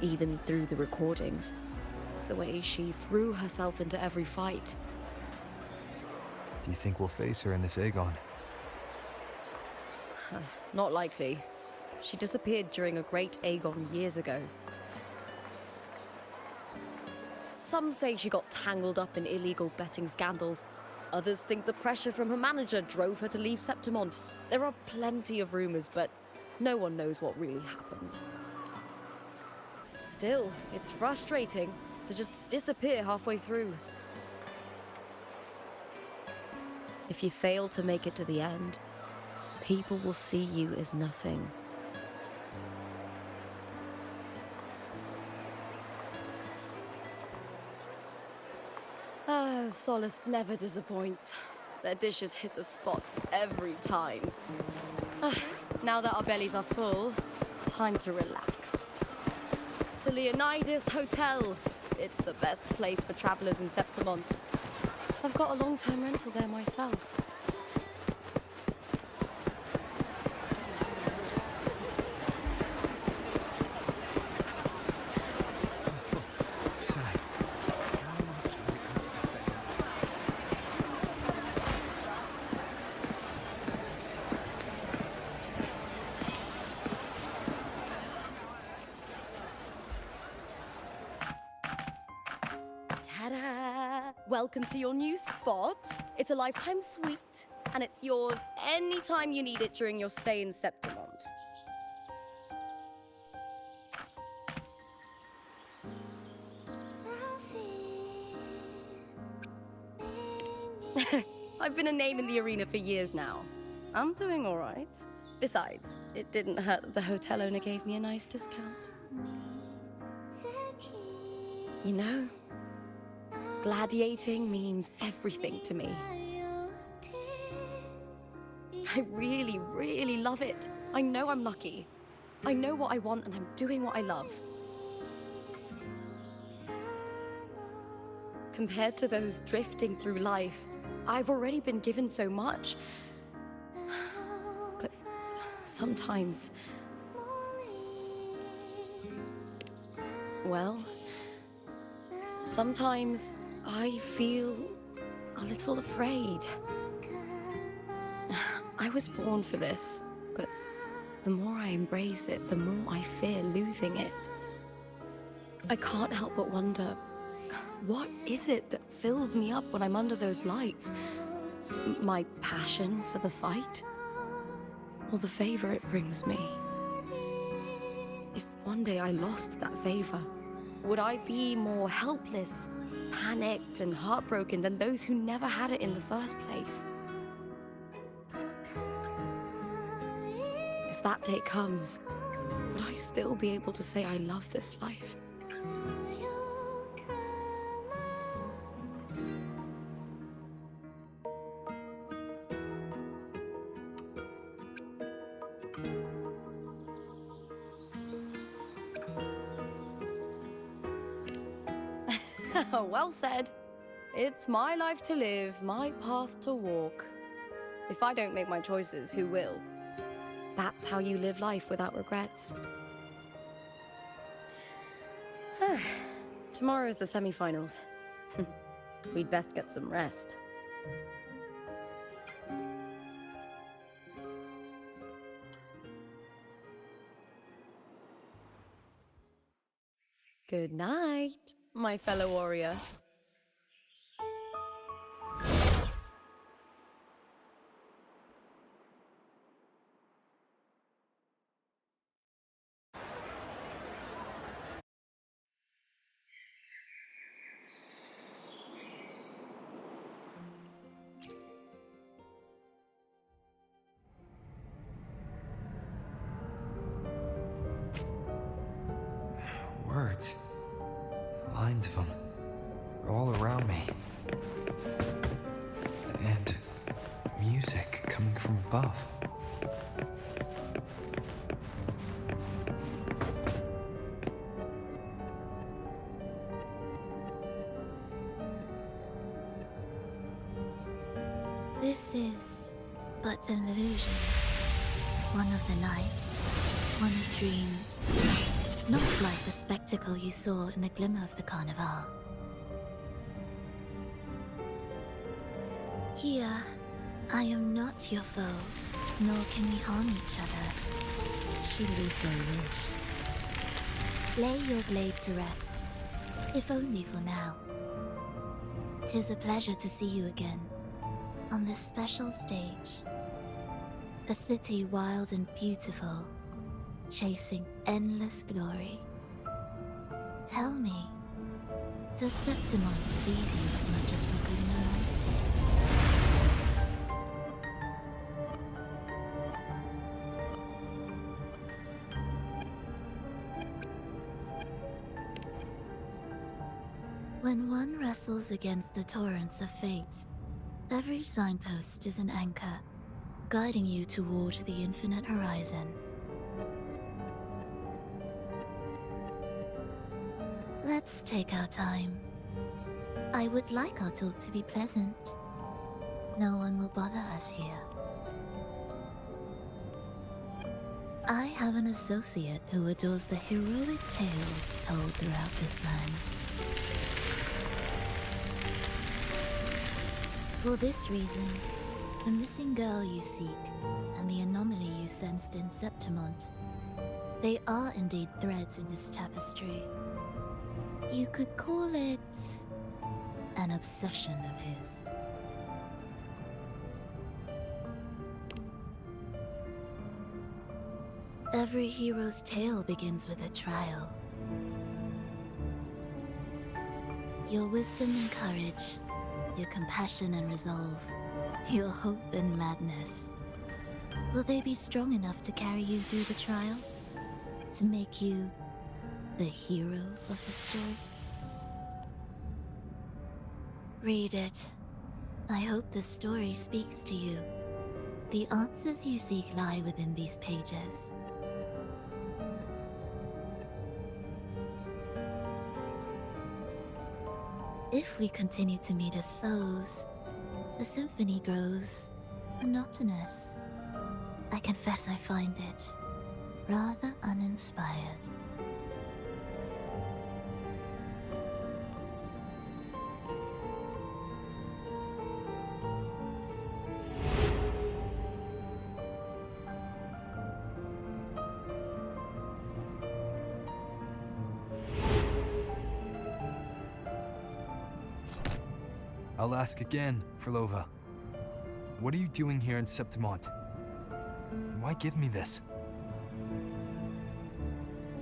even through the recordings. The way she threw herself into every fight. Do you think we'll face her in this Agon? Not likely. She disappeared during a Great Agon years ago. Some say she got tangled up in illegal betting scandals. Others think the pressure from her manager drove her to leave Septimont. There are plenty of rumors, but no one knows what really happened. Still, it's frustrating to just disappear halfway through. If you fail to make it to the end, people will see you as nothing. Solace never disappoints. Their dishes hit the spot every time. Now that our bellies are full, time to relax. To Leonidas Hotel. It's the best place for travelers in Septimont. I've got a long-term rental there myself. Ta-da! Welcome to your new spot. It's a lifetime suite, and it's yours anytime you need it during your stay in Septimont. I've been a name in the arena for years now. I'm doing all right. Besides, it didn't hurt that the hotel owner gave me a nice discount. You know, gladiating means everything to me. I really, really love it. I know I'm lucky. I know what I want and I'm doing what I love. Compared to those drifting through life, I've already been given so much. But sometimes... well, sometimes I feel a little afraid. I was born for this, but the more I embrace it, the more I fear losing it. I can't help but wonder, what is it that fills me up when I'm under those lights? My passion for the fight? Or the favor it brings me? If one day I lost that favor, would I be more helpless, panicked, and heartbroken than those who never had it in the first place? If that day comes, would I still be able to say I love this life? Well said. It's my life to live, my path to walk. If I don't make my choices, who will? That's how you live life without regrets. Tomorrow's the semi-finals. We'd best get some rest. Good night, my fellow warrior. Words. Lines of them. All around me. And music coming from above. This is but an illusion. One of the nights, one of dreams. Not like the spectacle you saw in the glimmer of the Carnival. Here, I am not your foe, nor can we harm each other. Should we so wish. Lay your blade to rest, if only for now. 'Tis a pleasure to see you again, on this special stage. A city wild and beautiful, chasing endless glory. Tell me, does Septimont please you as much as Raguena once did? When one wrestles against the torrents of fate, every signpost is an anchor, guiding you toward the infinite horizon. Let's take our time. I would like our talk to be pleasant. No one will bother us here. I have an associate who adores the heroic tales told throughout this land. For this reason, the missing girl you seek and the anomaly you sensed in Septimont, they are indeed threads in this tapestry. You could call it an obsession of his. Every hero's tale begins with a trial. Your wisdom and courage, your compassion and resolve, your hope and madness. Will they be strong enough to carry you through the trial? To make you the hero of the story? Read it. I hope the story speaks to you. The answers you seek lie within these pages. If we continue to meet as foes, the symphony grows monotonous. I confess I find it rather uninspired. I'll ask again, Frolova. What are you doing here in Septimont? And why give me this?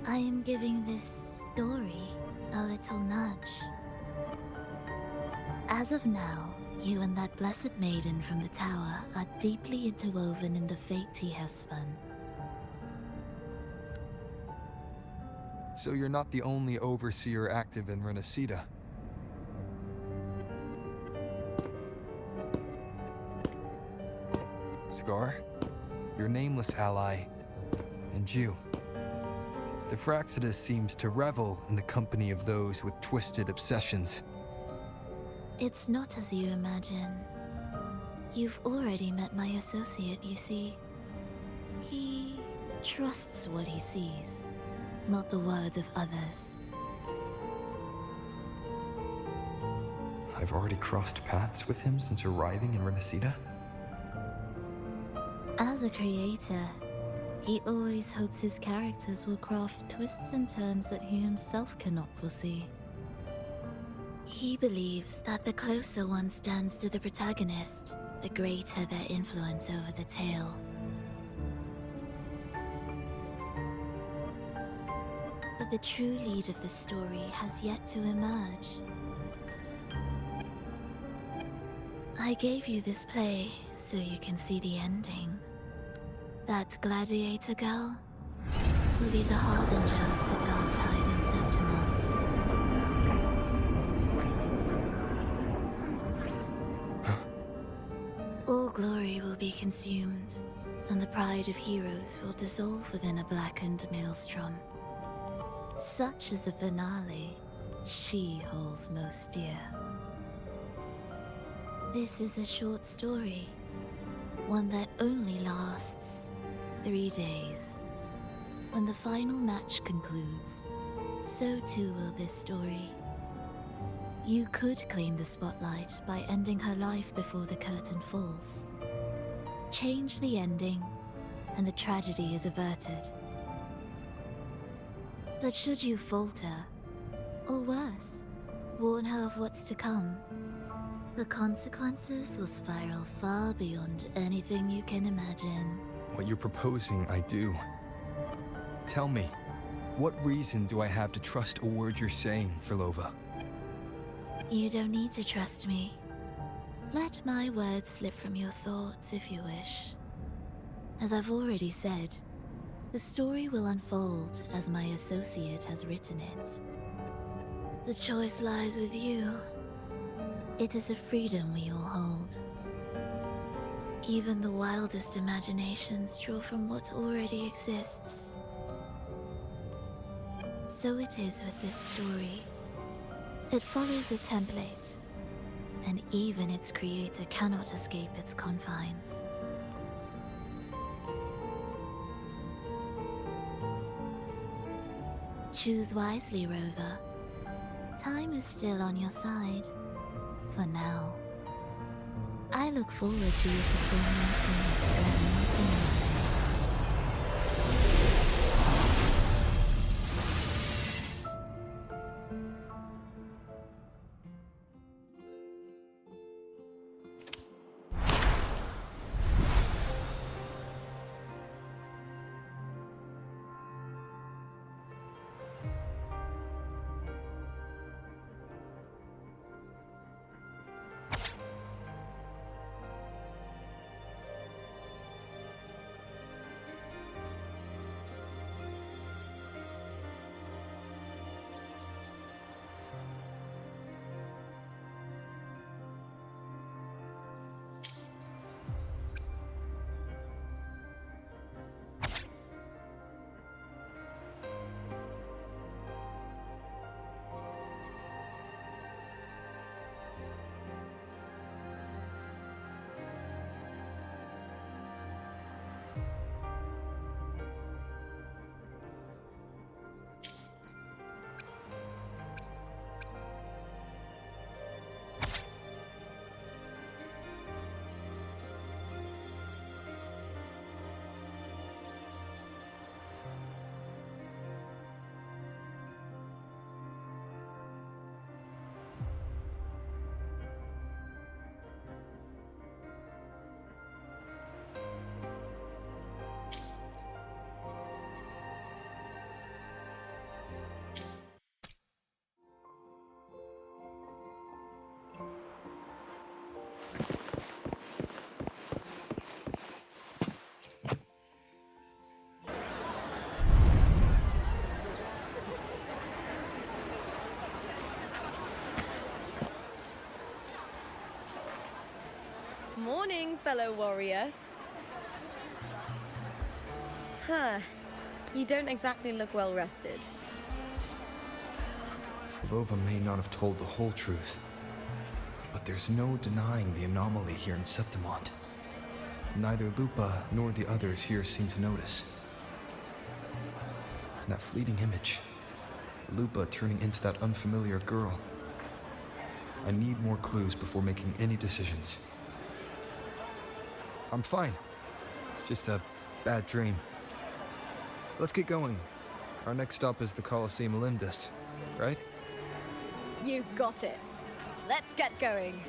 I am giving this story a little nudge. As of now, you and that blessed maiden from the tower are deeply interwoven in the fate he has spun. So you're not the only overseer active in Rinascita. Scar, your nameless ally, and you. The Fraxidus seems to revel in the company of those with twisted obsessions. It's not as you imagine. You've already met my associate, you see. He trusts what he sees, not the words of others. I've already crossed paths with him since arriving in Rinascita. As a creator, he always hopes his characters will craft twists and turns that he himself cannot foresee. He believes that the closer one stands to the protagonist, the greater their influence over the tale. But the true lead of the story has yet to emerge. I gave you this play so you can see the ending. That gladiator girl will be the harbinger of the dark tide in Septimont. All glory will be consumed, and the pride of heroes will dissolve within a blackened maelstrom. Such is the finale she holds most dear. This is a short story, one that only lasts 3 days. When the final match concludes, so too will this story. You could claim the spotlight by ending her life before the curtain falls. Change the ending, and the tragedy is averted. But should you falter, or worse, warn her of what's to come, the consequences will spiral far beyond anything you can imagine. What you're proposing, I do. Tell me, what reason do I have to trust a word you're saying, Frolova? You don't need to trust me. Let my words slip from your thoughts if you wish. As I've already said, the story will unfold as my associate has written it. The choice lies with you. It is a freedom we all hold. Even the wildest imaginations draw from what already exists. So it is with this story. It follows a template, and even its creator cannot escape its confines. Choose wisely, Rover. Time is still on your side. For now. I look forward to your performance in this grand finale. fellow warrior. Huh. You don't exactly look well rested. Lova may not have told the whole truth, but there's no denying the anomaly here in Septimont. Neither Lupa nor the others here seem to notice. That fleeting image, Lupa turning into that unfamiliar girl. I need more clues before making any decisions. I'm fine. Just a bad dream. Let's get going. Our next stop is the Colosseum Olympus, right? You got it. Let's get going.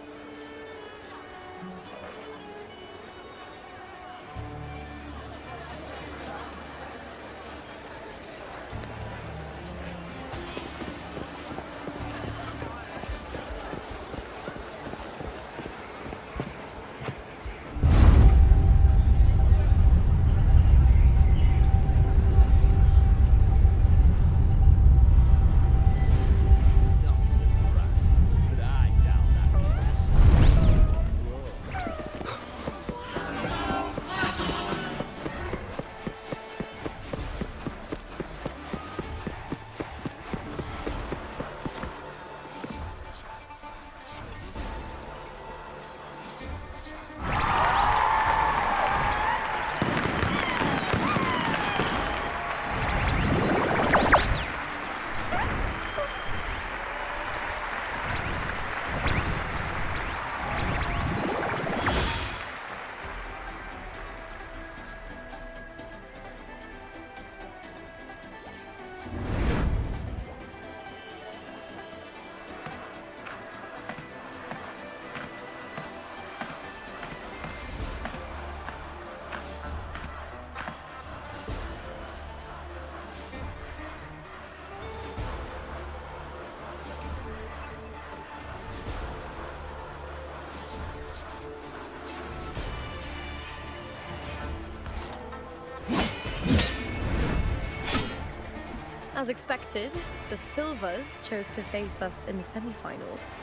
As expected, the Silvers chose to face us in the semifinals.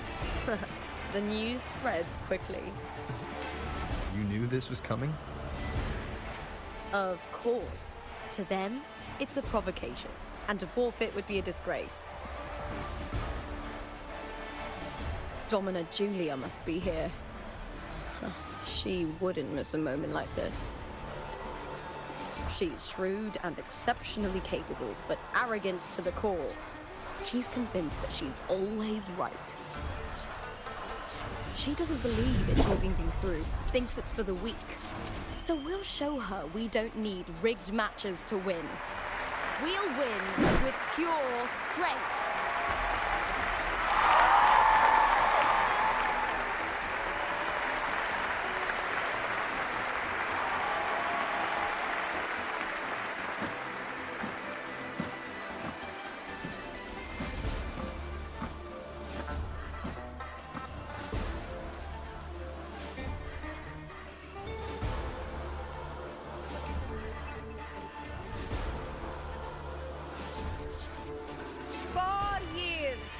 The news spreads quickly. You knew this was coming? Of course. To them, it's a provocation, and to forfeit would be a disgrace. Domina Julia must be here. She wouldn't miss a moment like this. She's shrewd and exceptionally capable, but arrogant to the core. She's convinced that she's always right. She doesn't believe in talking things through, thinks it's for the weak. So we'll show her we don't need rigged matches to win. We'll win with pure strength.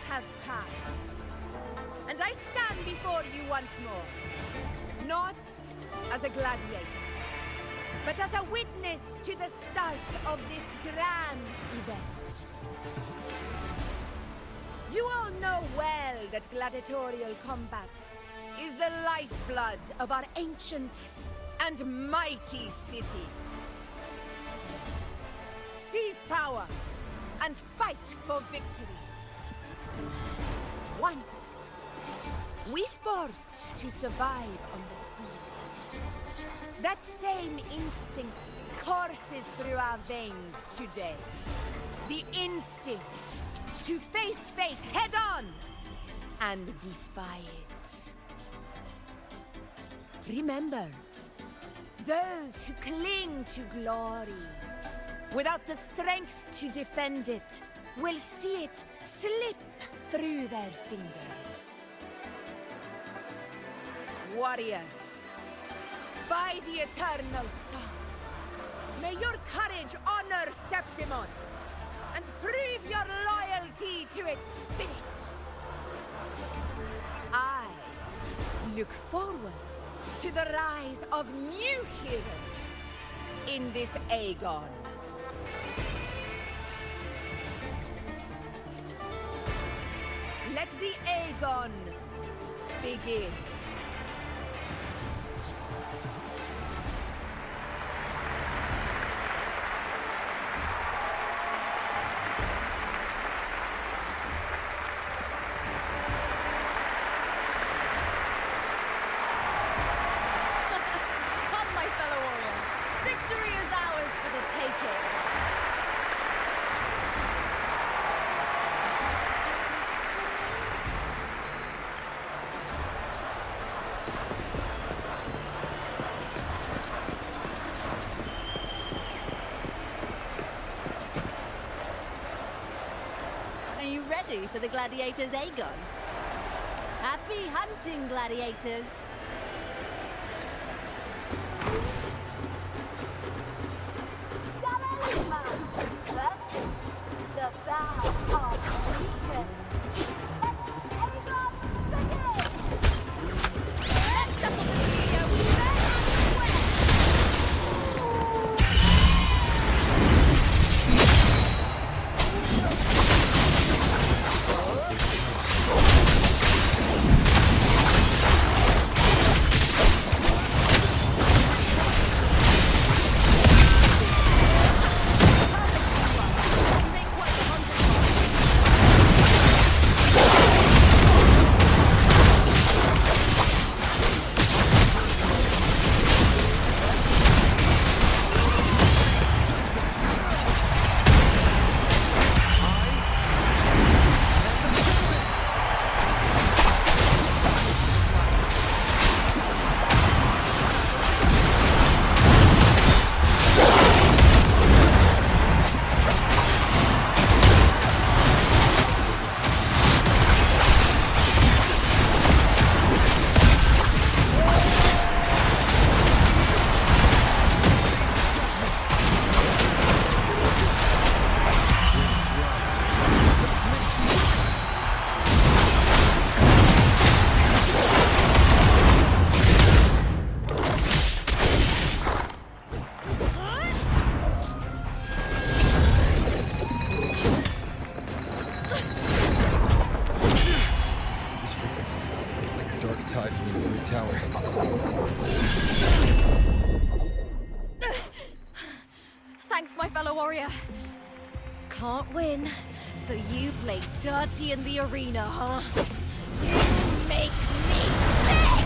Have passed, and I stand before you once more, not as a gladiator, but as a witness to the start of this grand event. You all know well that gladiatorial combat is the lifeblood of our ancient and mighty city. Seize power and fight for victory. Once, we fought to survive on the seas. That same instinct courses through our veins today. The instinct to face fate head-on and defy it. Remember, those who cling to glory without the strength to defend it will see it slip through their fingers. Warriors, by the eternal sun, may your courage honor Septimont and prove your loyalty to its spirit. I look forward to the rise of new heroes in this Agon. Let the Agon begin. Come, my fellow warrior. Victory is ours for the taking. Are you ready for the gladiators' Agon? Happy hunting, gladiators! Thanks, my fellow warrior. Can't win, so you play dirty in the arena, huh? You make me sick!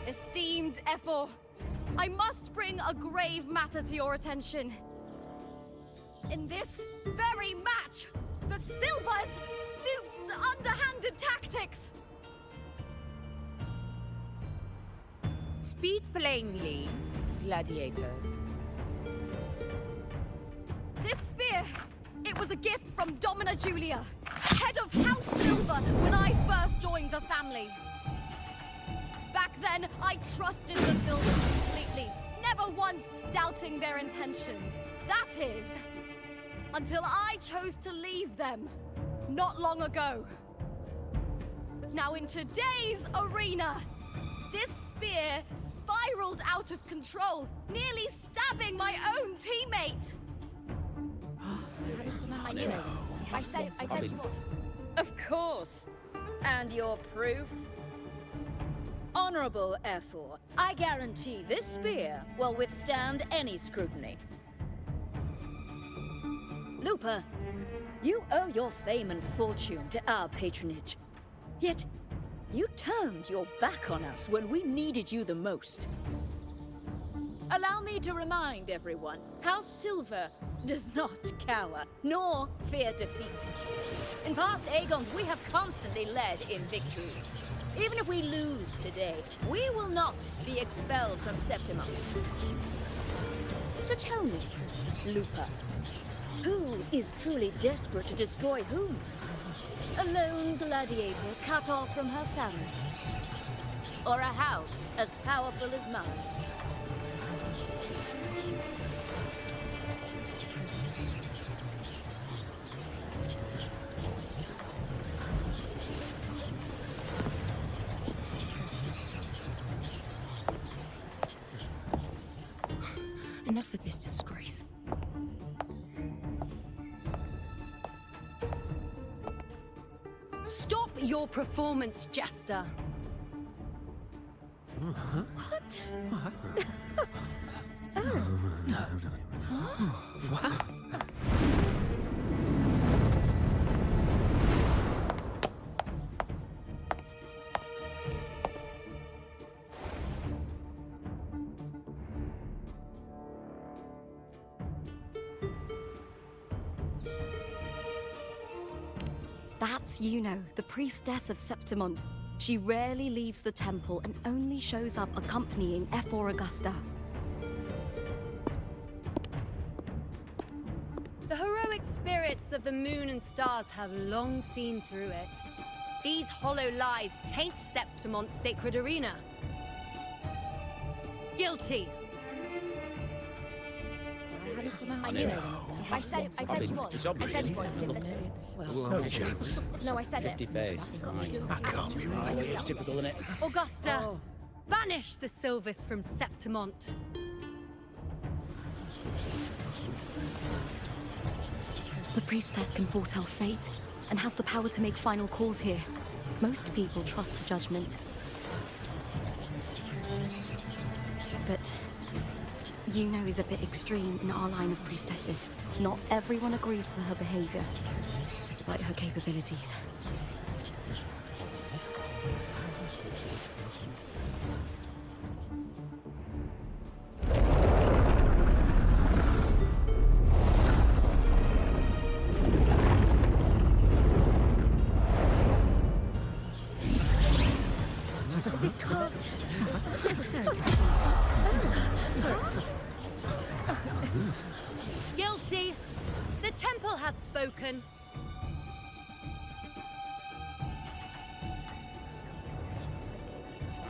Esteemed Ephor, I must bring a grave matter to your attention. In this very match, the Silvers stooped to underhanded tactics. Speak plainly, gladiator. This spear, it was a gift from Domina Julia, head of House Silver when I first joined the family. Back then, I trusted the Silvers completely, never once doubting their intentions. That is, until I chose to leave them, not long ago. Now in today's arena, this spear spiraled out of control, nearly stabbing my own teammate. I knew it. I said you would. Of course. And your proof? Honorable Ephor, I guarantee this spear will withstand any scrutiny. Lupa, you owe your fame and fortune to our patronage. Yet, you turned your back on us when we needed you the most. Allow me to remind everyone, House Silver does not cower, nor fear defeat. In past Agons, we have constantly led in victories. Even if we lose today, we will not be expelled from Septimont. So tell me, Lupa, who is truly desperate to destroy whom? A lone gladiator cut off from her family? Or a house as powerful as mine? Enough of this disgrace. Stop your performance, Jester. What? What? That's Yuno, the priestess of Septimont. She rarely leaves the temple and only shows up accompanying F4 Augusta. The heroic spirits of the moon and stars have long seen through it. These hollow lies taint Septimont's sacred arena. Guilty. I knew it. I said you was. It's I obvious. said you was, didn't listen. No chance. No, I said it. 50 face. That can't be right. It's typical, isn't it? Augusta, banish the Silvers from Septimont. The priestess can foretell fate and has the power to make final calls here. Most people trust her judgment. But Yuno is a bit extreme in our line of priestesses. Not everyone agrees with her behavior, despite her capabilities. This talked. Guilty. The temple has spoken.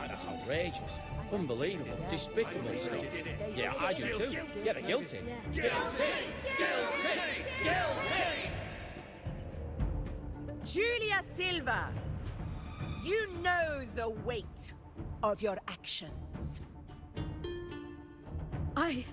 That's outrageous. Unbelievable. Despicable stuff. Yeah, I do too. Yeah, they're guilty. Guilty! Guilty! Guilty! Julia Silva, you know the weight of your actions. I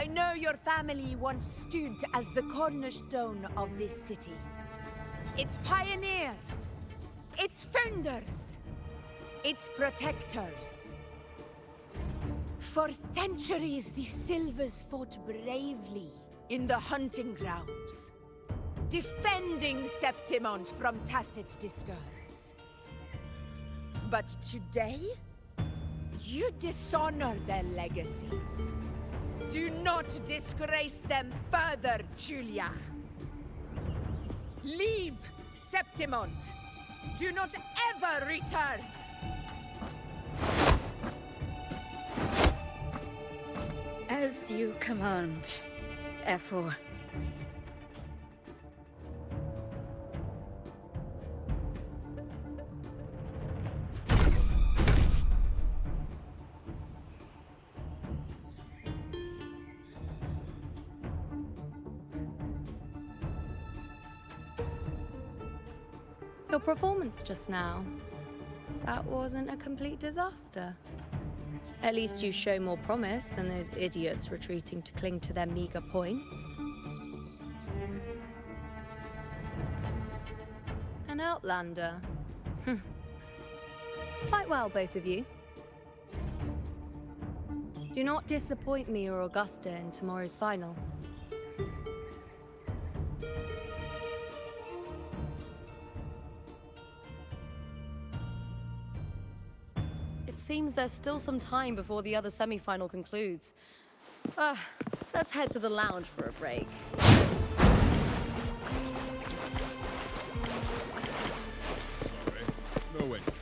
know your family once stood as the cornerstone of this city. Its pioneers, its founders, its protectors. For centuries, the Silvers fought bravely in the hunting grounds, defending Septimont from tacit discards. But today, you dishonor their legacy. Do not disgrace them further, Julia. Leave Septimont. Do not ever return. As you command, F4. Your performance just now, that wasn't a complete disaster. At least you show more promise than those idiots retreating to cling to their meager points. An outlander. Fight well, both of you. Do not disappoint me or Augusta in tomorrow's final. seems there's still some time before the other semi-final concludes. Let's head to the lounge for a break. No entry.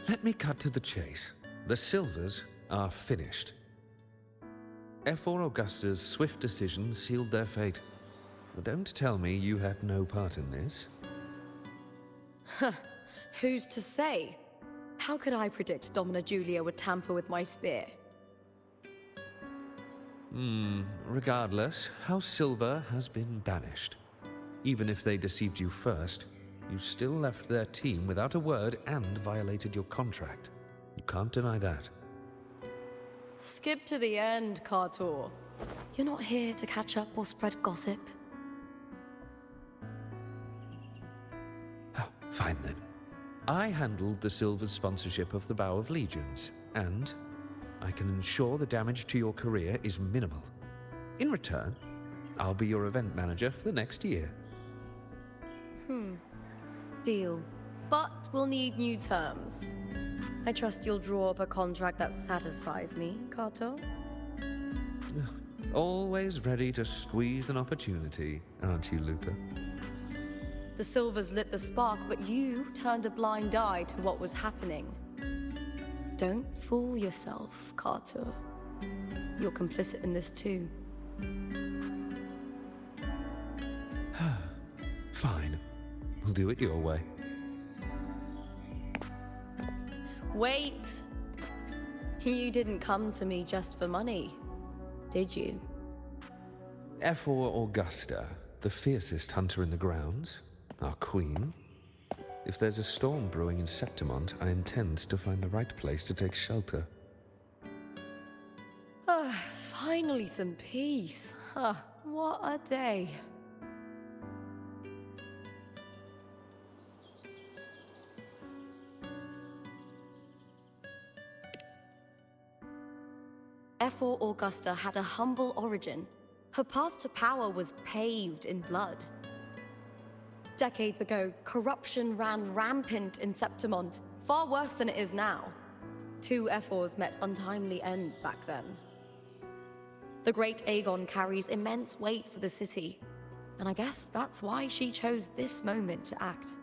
Let me cut to the chase. The Silvers are finished. F4 Augusta's swift decision sealed their fate. But don't tell me you had no part in this. Who's to say? How could I predict Domina Julia would tamper with my spear? Regardless, House Silver has been banished. Even if they deceived you first, you still left their team without a word and violated your contract. You can't deny that. Skip to the end, Cartor. You're not here to catch up or spread gossip. Oh, fine then. I handled the Silver's sponsorship of the Bow of Legions, and I can ensure the damage to your career is minimal. In return, I'll be your event manager for the next year. Deal. But we'll need new terms. I trust you'll draw up a contract that satisfies me, Cartor. Always ready to squeeze an opportunity, aren't you, Lupa? The Silvers lit the spark, but you turned a blind eye to what was happening. Don't fool yourself, Cartor. You're complicit in this too. Fine. We'll do it your way. Wait! You didn't come to me just for money, did you? F4 Augusta, the fiercest hunter in the grounds, our queen. If there's a storm brewing in Septimont, I intend to find the right place to take shelter. Finally some peace. What a day. F4 Augusta had a humble origin. Her path to power was paved in blood. Decades ago, corruption ran rampant in Septimont, far worse than it is now. 2 F4s met untimely ends back then. The Great Agon carries immense weight for the city, and I guess that's why she chose this moment to act.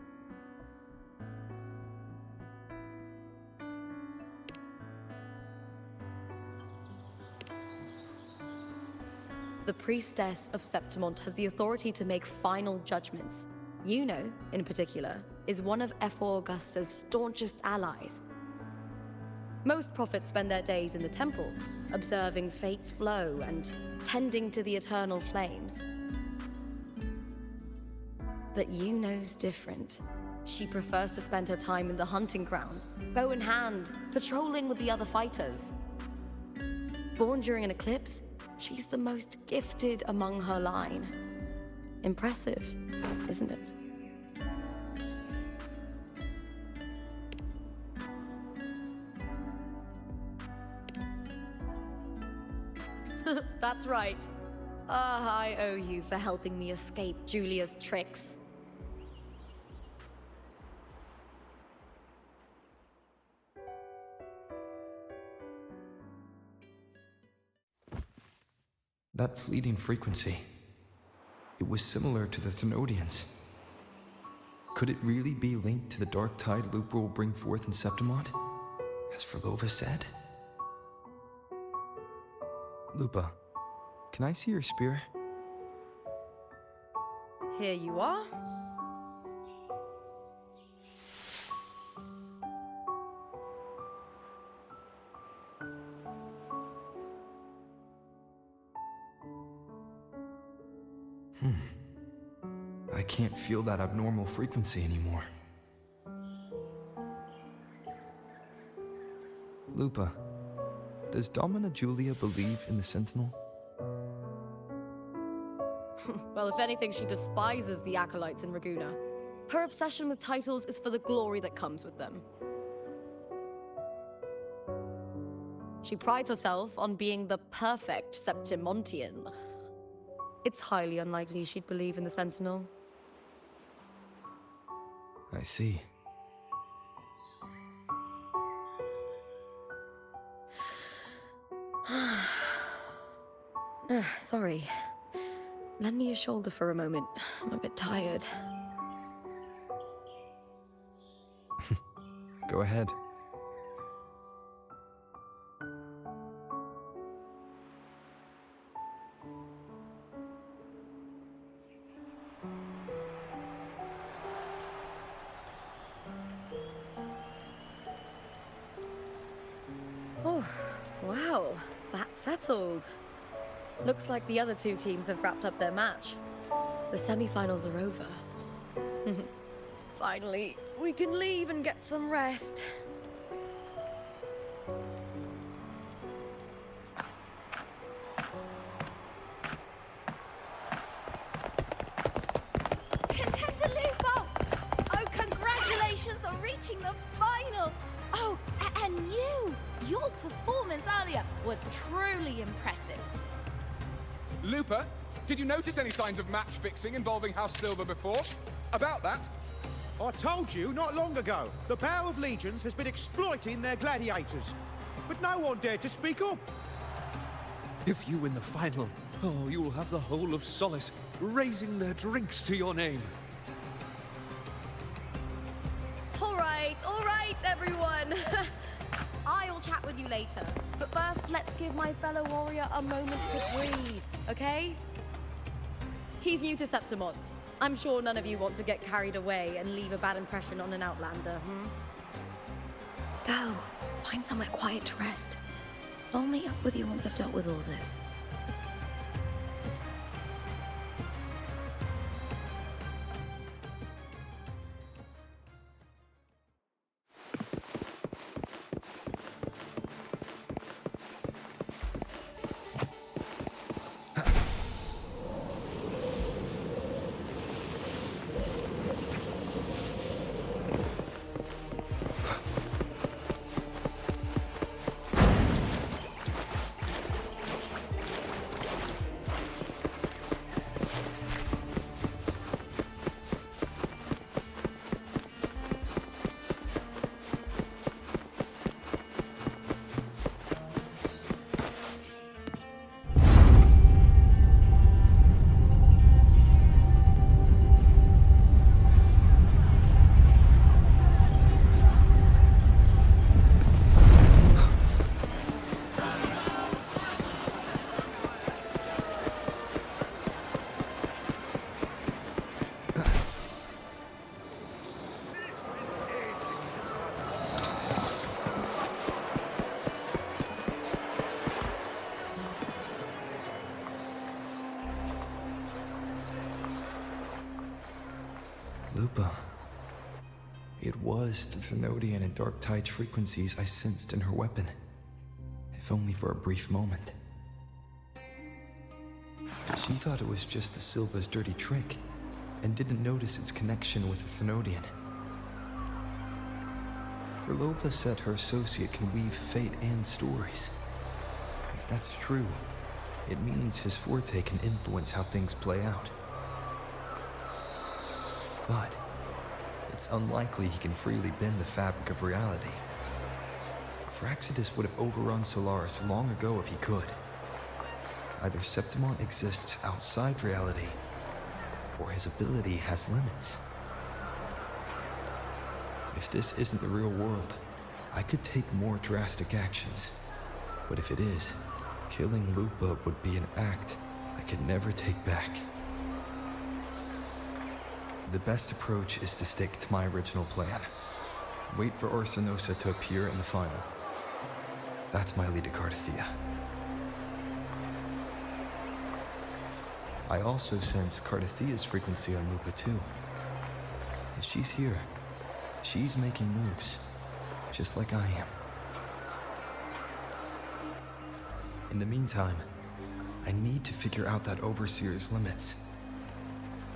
The Priestess of Septimont has the authority to make final judgments. Yuno, in particular, is one of F4 Augusta's staunchest allies. Most prophets spend their days in the temple, observing fate's flow and tending to the eternal flames. But Yuno's different. She prefers to spend her time in the hunting grounds, bow in hand, patrolling with the other fighters. Born during an eclipse, she's the most gifted among her line. Impressive, isn't it? That's right. I owe you for helping me escape Julia's tricks. That fleeting frequency. It was similar to the Thenodians. Could it really be linked to the dark tide Lupa will bring forth in Septimont, as Verlova said? Lupa, can I see your spear? Here you are. I can't feel that abnormal frequency anymore. Lupa, does Domina Julia believe in the Sentinel? Well, if anything, she despises the acolytes in Ragusa. Her obsession with titles is for the glory that comes with them. She prides herself on being the perfect Septimontian. It's highly unlikely she'd believe in the Sentinel. I see. Sorry. Lend me your shoulder for a moment. I'm a bit tired. Go ahead. Oh, wow. That's settled. Looks like the other two teams have wrapped up their match. The semi-finals are over. Finally, we can leave and get some rest. Contender Lupa! Oh, congratulations on reaching the final! Oh, and your performance earlier was truly impressive. Lupa, did you notice any signs of match fixing involving House Silver before? About that? I told you not long ago, the power of legions has been exploiting their gladiators. But no one dared to speak up. If you win the final, oh, you'll have the whole of Solace raising their drinks to your name. All right, everyone. I'll chat with you later. But first, let's give my fellow warrior a moment to breathe, okay? He's new to Septimont. I'm sure none of you want to get carried away and leave a bad impression on an outlander, Go. Find somewhere quiet to rest. I'll meet up with you once I've dealt with all this. Lupa. It was the Thenodian and Dark Tide's frequencies I sensed in her weapon, if only for a brief moment. She thought it was just the Silva's dirty trick, and didn't notice its connection with the Thenodian. Frolova said her associate can weave fate and stories. If that's true, it means his forte can influence how things play out. But it's unlikely he can freely bend the fabric of reality. Fraxidus would have overrun Solaris long ago if he could. Either Septimont exists outside reality, or his ability has limits. If this isn't the real world, I could take more drastic actions. But if it is, killing Lupa would be an act I could never take back. The best approach is to stick to my original plan. Wait for Arsinosa to appear in the final. That's my lead to Cartethyia. I also sense Cartethia's frequency on Lupa too. If she's here, she's making moves, just like I am. In the meantime, I need to figure out that Overseer's limits.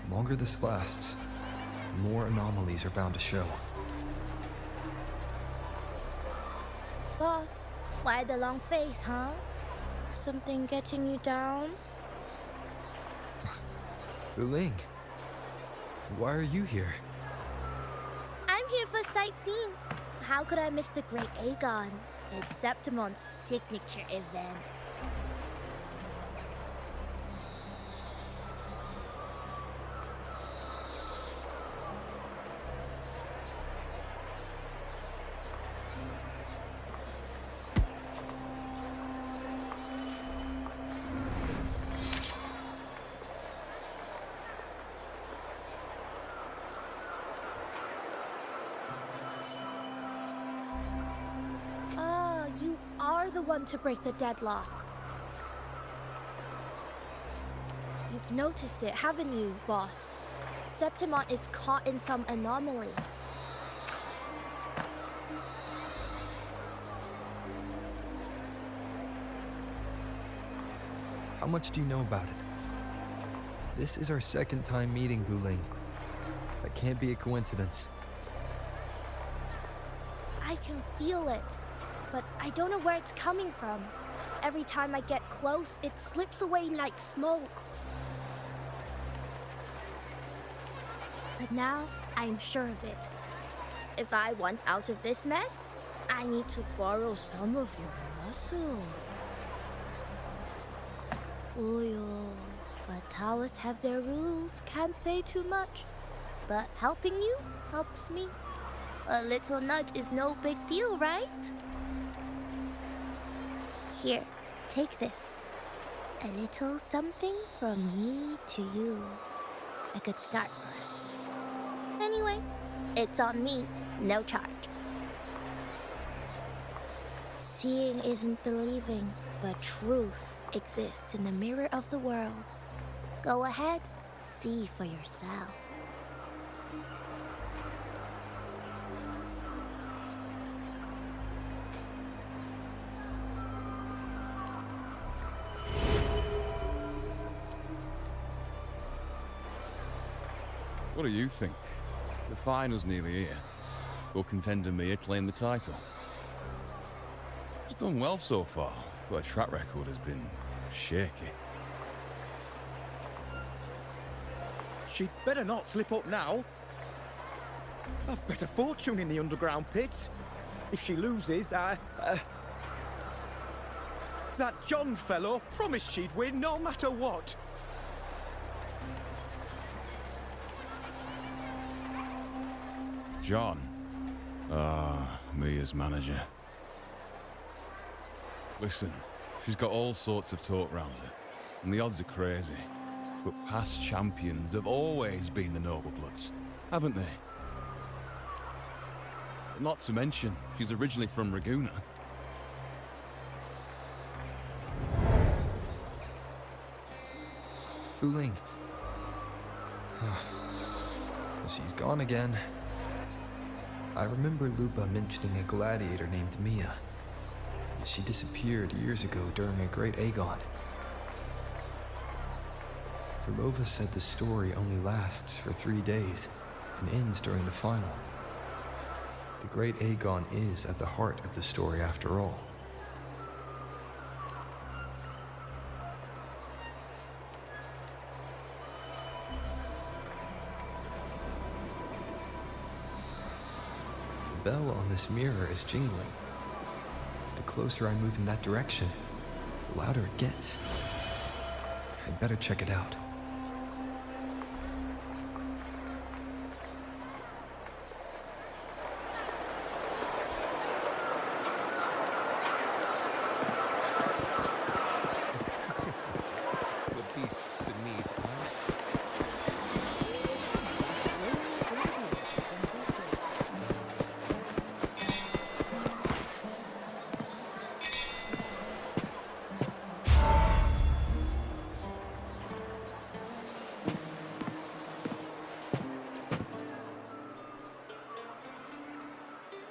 The longer this lasts, the more anomalies are bound to show. Boss, Why the long face, huh? Something getting you down? Buling, why are you here? I'm here for sightseeing. How could I miss the Great Agon? It's Septimont's signature event. You are the one to break the deadlock. You've noticed it, haven't you, boss? Septimont is caught in some anomaly. How much do you know about it? This is our second time meeting, Buling. That can't be a coincidence. I can feel it, but I don't know where it's coming from. Every time I get close, it slips away like smoke. But now, I'm sure of it. If I want out of this mess, I need to borrow some of your muscle. Oil. But Taoists have their rules, can't say too much. But helping you helps me. A little nudge is no big deal, right? Here, take this. A little something from me to you. A good start for us. Anyway, it's on me, no charge. Seeing isn't believing, but truth exists in the mirror of the world. Go ahead, see for yourself. What do you think? The final's nearly here. Will Contender Mia claim the title? She's done well so far, but her track record has been shaky. She'd better not slip up now. I've bet a fortune in the underground pits. If she loses, that John fellow promised she'd win no matter what. John. Mia's manager. Listen, she's got all sorts of talk round her, and the odds are crazy. But past champions have always been the noble bloods, haven't they? Not to mention, she's originally from Raguna. Buling. She's gone again. I remember Lupa mentioning a gladiator named Mia. She disappeared years ago during a Great Agon. Verlova said the story only lasts for 3 days and ends during the final. The Great Agon is at the heart of the story after all. The bell on this mirror is jingling. The closer I move in that direction, the louder it gets. I'd better check it out. The beasts beneath.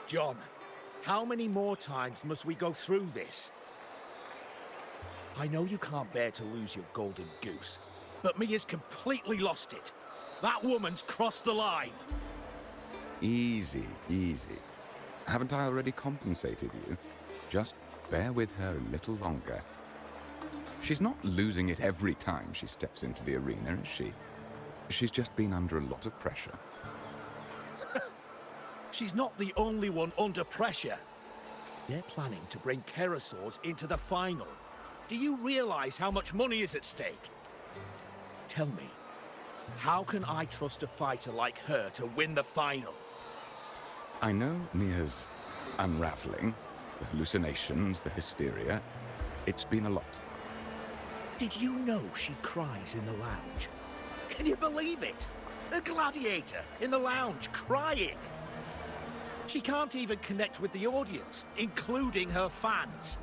John, how many more times must we go through this? I know you can't bear to lose your golden goose, but Mia's completely lost it. That woman's crossed the line. Easy, easy. Haven't I already compensated you? Just bear with her a little longer. She's not losing it every time she steps into the arena, is she? She's just been under a lot of pressure. She's not the only one under pressure. They're planning to bring Kerosaurs into the final. Do you realize how much money is at stake? Tell me, how can I trust a fighter like her to win the final? I know Mia's unraveling, the hallucinations, the hysteria. It's been a lot. Did you know she cries in the lounge? Can you believe it? A gladiator in the lounge crying. She can't even connect with the audience, including her fans.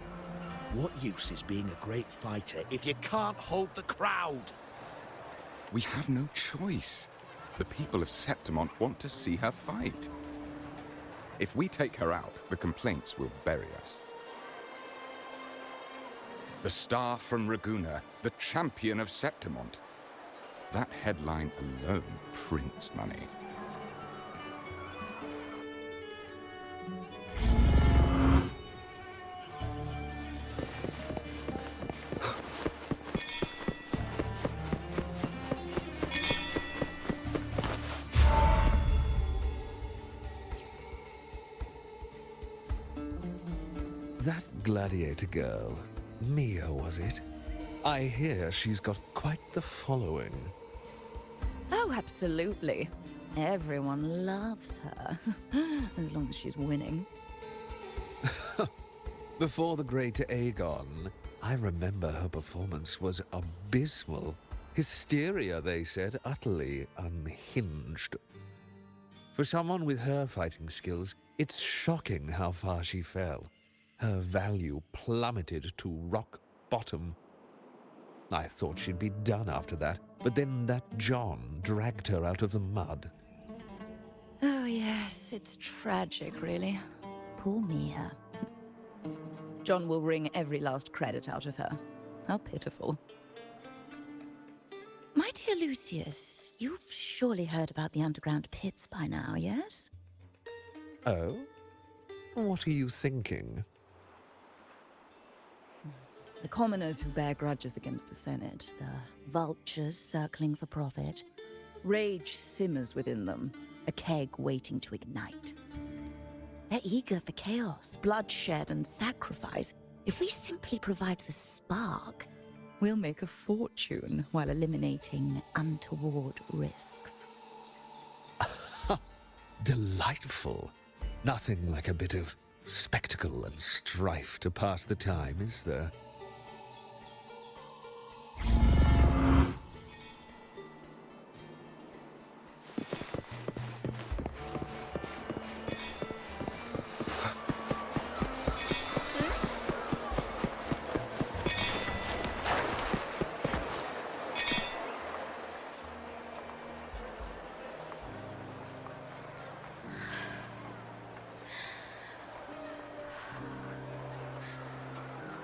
What use is being a great fighter if you can't hold the crowd? We have no choice. The people of Septimont want to see her fight. If we take her out, the complaints will bury us. The star from Raguena, the champion of Septimont. That headline alone prints money. That gladiator girl, Mia, was it? I hear she's got quite the following. Oh, absolutely. Everyone loves her, as long as she's winning. Before the Great Agon, I remember her performance was abysmal. Hysteria, they said, utterly unhinged. For someone with her fighting skills, it's shocking how far she fell. Her value plummeted to rock bottom. I thought she'd be done after that, but then that John dragged her out of the mud. Oh yes, it's tragic, really. Poor Mia. John will wring every last credit out of her. How pitiful. My dear Lucius, you've surely heard about the underground pits by now, yes? Oh? What are you thinking? The commoners who bear grudges against the Senate, the vultures circling for profit. Rage simmers within them, a keg waiting to ignite. They're eager for chaos, bloodshed, and sacrifice. If we simply provide the spark, we'll make a fortune while eliminating untoward risks. Delightful. Nothing like a bit of spectacle and strife to pass the time, is there?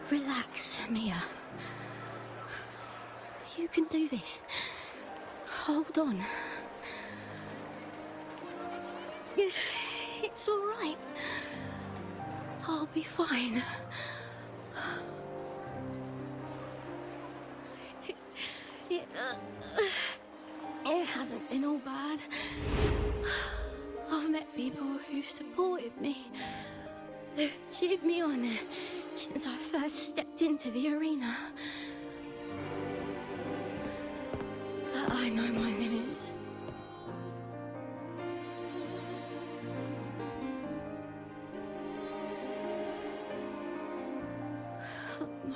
Relax, Mia. You can do this. Hold on. It's all right. I'll be fine. It hasn't been all bad. I've met people who've supported me. They've cheered me on since I first stepped into the arena. But I know my limits.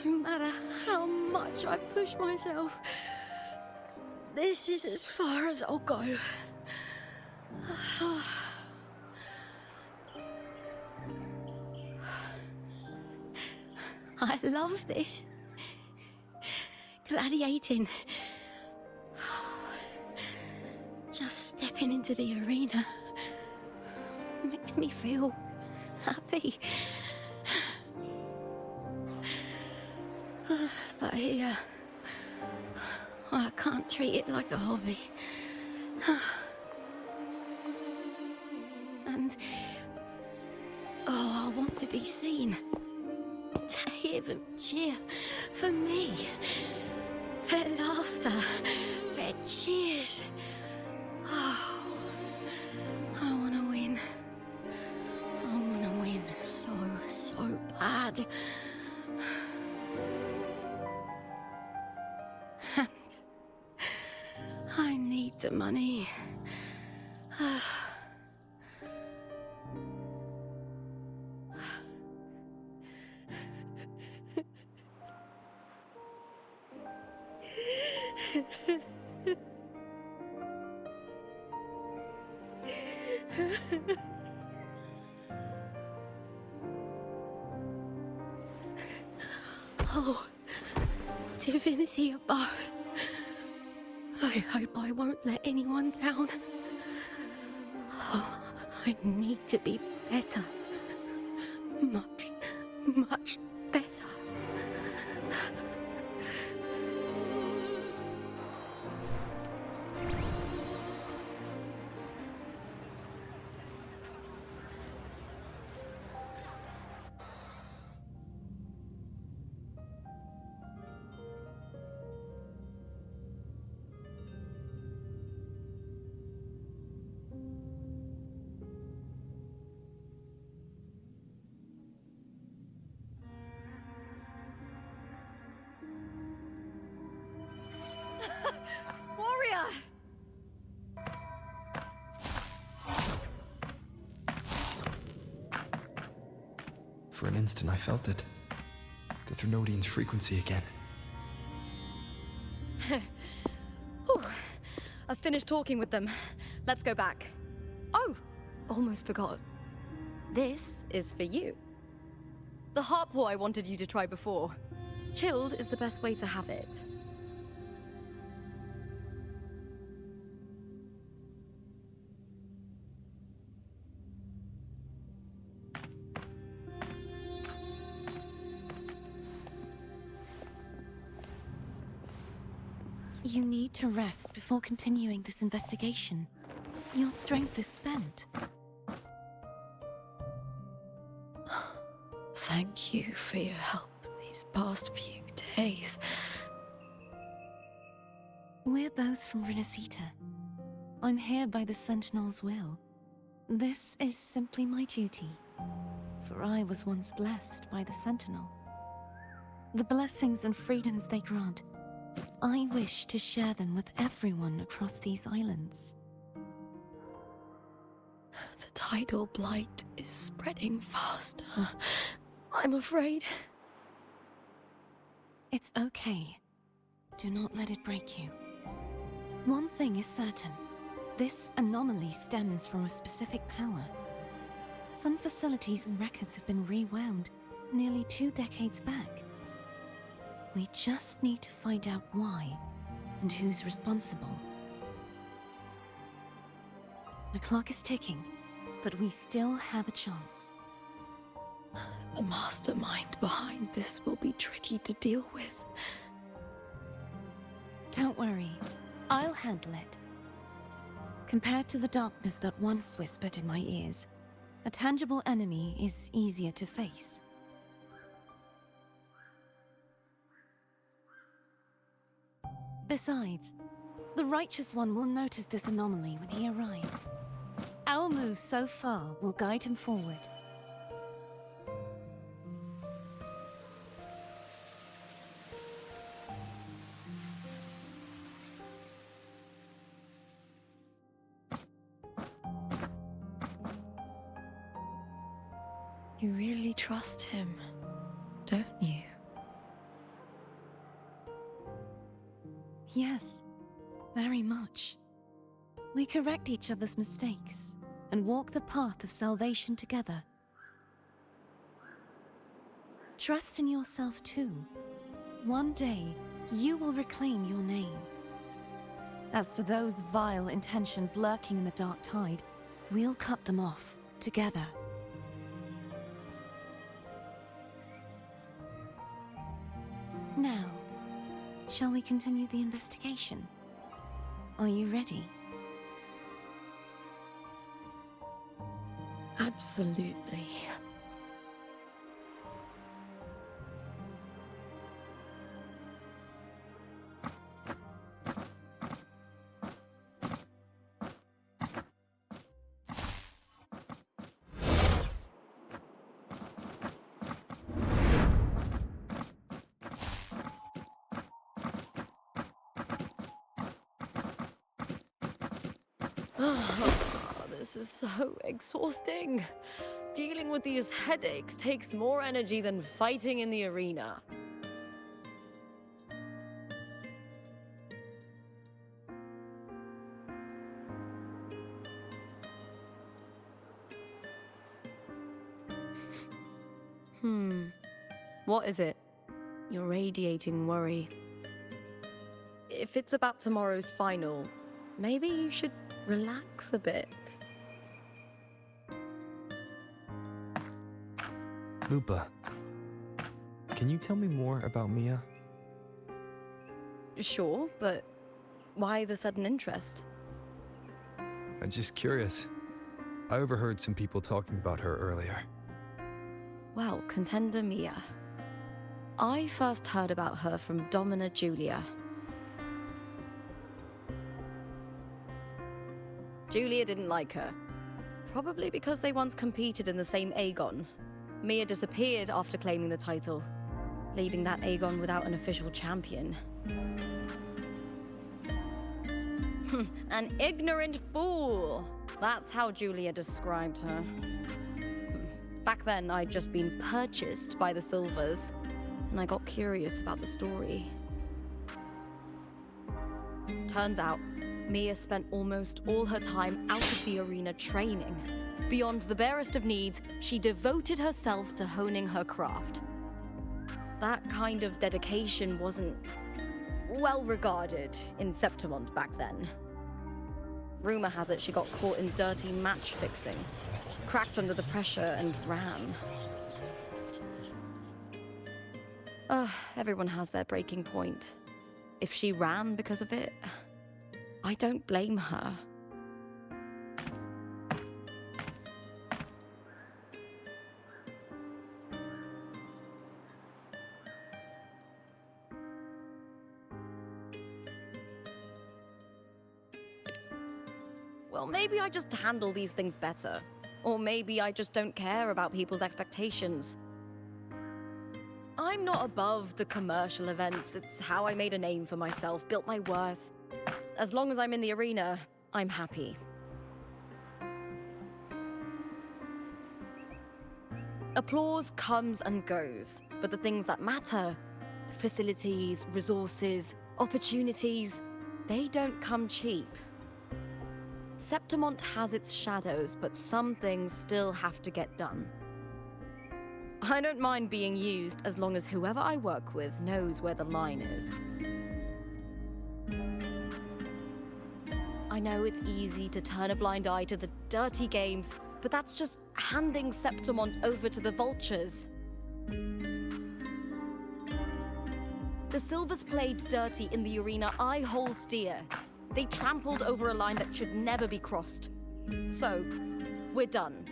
No matter how much I push myself, this is as far as I'll go. I love this. Gladiating. Just stepping into the arena makes me feel happy. But here, I can't treat it like a hobby. And, oh, I want to be seen. To hear them cheer for me. Their laughter, their cheers. Oh, I want to win. I want to win so bad. And I need the money. Oh, divinity above. I hope I won't let anyone down. Oh, I need to be better. Much better. Warrior! For an instant, I felt it. The Thrunodian's frequency again. Whew. I've finished talking with them. Let's go back. Oh, almost forgot. This is for you. The harpor I wanted you to try before. Chilled is the best way to have it. You need to rest before continuing this investigation. Your strength is spent. Thank you for your help these past few days. We're both from Rinascita. I'm here by the Sentinel's will. This is simply my duty, for I was once blessed by the Sentinel. The blessings and freedoms they grant, I wish to share them with everyone across these islands. The tidal blight is spreading faster. I'm afraid. It's okay. Do not let it break you. One thing is certain. This anomaly stems from a specific power. Some facilities and records have been rewound nearly 2 decades back. We just need to find out why and who's responsible. The clock is ticking, but we still have a chance. The mastermind behind this will be tricky to deal with. Don't worry, I'll handle it. Compared to the darkness that once whispered in my ears, a tangible enemy is easier to face. Besides, the Righteous One will notice this anomaly when he arrives. Our moves so far will guide him forward. You really trust him, don't you? Yes, very much. We correct each other's mistakes and walk the path of salvation together. Trust in yourself too. One day, you will reclaim your name. As for those vile intentions lurking in the dark tide, we'll cut them off together. Now, shall we continue the investigation? Are you ready? Absolutely. This is so exhausting. Dealing with these headaches takes more energy than fighting in the arena. What is it? You're radiating worry. If it's about tomorrow's final, maybe you should relax a bit. Lupa, can you tell me more about Mia? Sure, but why the sudden interest? I'm just curious. I overheard some people talking about her earlier. Well, Contender Mia. I first heard about her from Domina Julia. Julia didn't like her. Probably because they once competed in the same Agon. Mia disappeared after claiming the title, leaving that Agon without an official champion. An ignorant fool! That's how Julia described her. Back then, I'd just been purchased by the Silvers, and I got curious about the story. Turns out, Mia spent almost all her time out of the arena training. Beyond the barest of needs, she devoted herself to honing her craft. That kind of dedication wasn't well regarded in Septimont back then. Rumor has it she got caught in dirty match fixing, cracked under the pressure and ran. Everyone has their breaking point. If she ran because of it, I don't blame her. Well, maybe I just handle these things better. Or maybe I just don't care about people's expectations. I'm not above the commercial events. It's how I made a name for myself, built my worth. As long as I'm in the arena, I'm happy. Applause comes and goes, but the things that matter, facilities, resources, opportunities, they don't come cheap. Septimont has its shadows, but some things still have to get done. I don't mind being used as long as whoever I work with knows where the line is. I know it's easy to turn a blind eye to the dirty games, but that's just handing Septimont over to the vultures. The Silvers played dirty in the arena I hold dear. They trampled over a line that should never be crossed. So, we're done.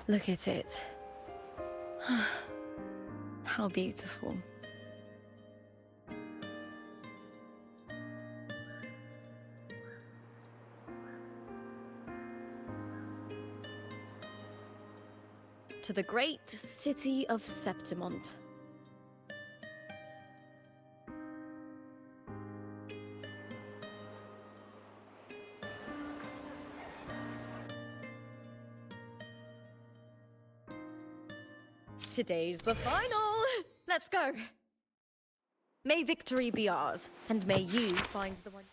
Look at it. How beautiful. To the great city of Septimont. Today's the final! Let's go! May victory be ours, and may you find the one...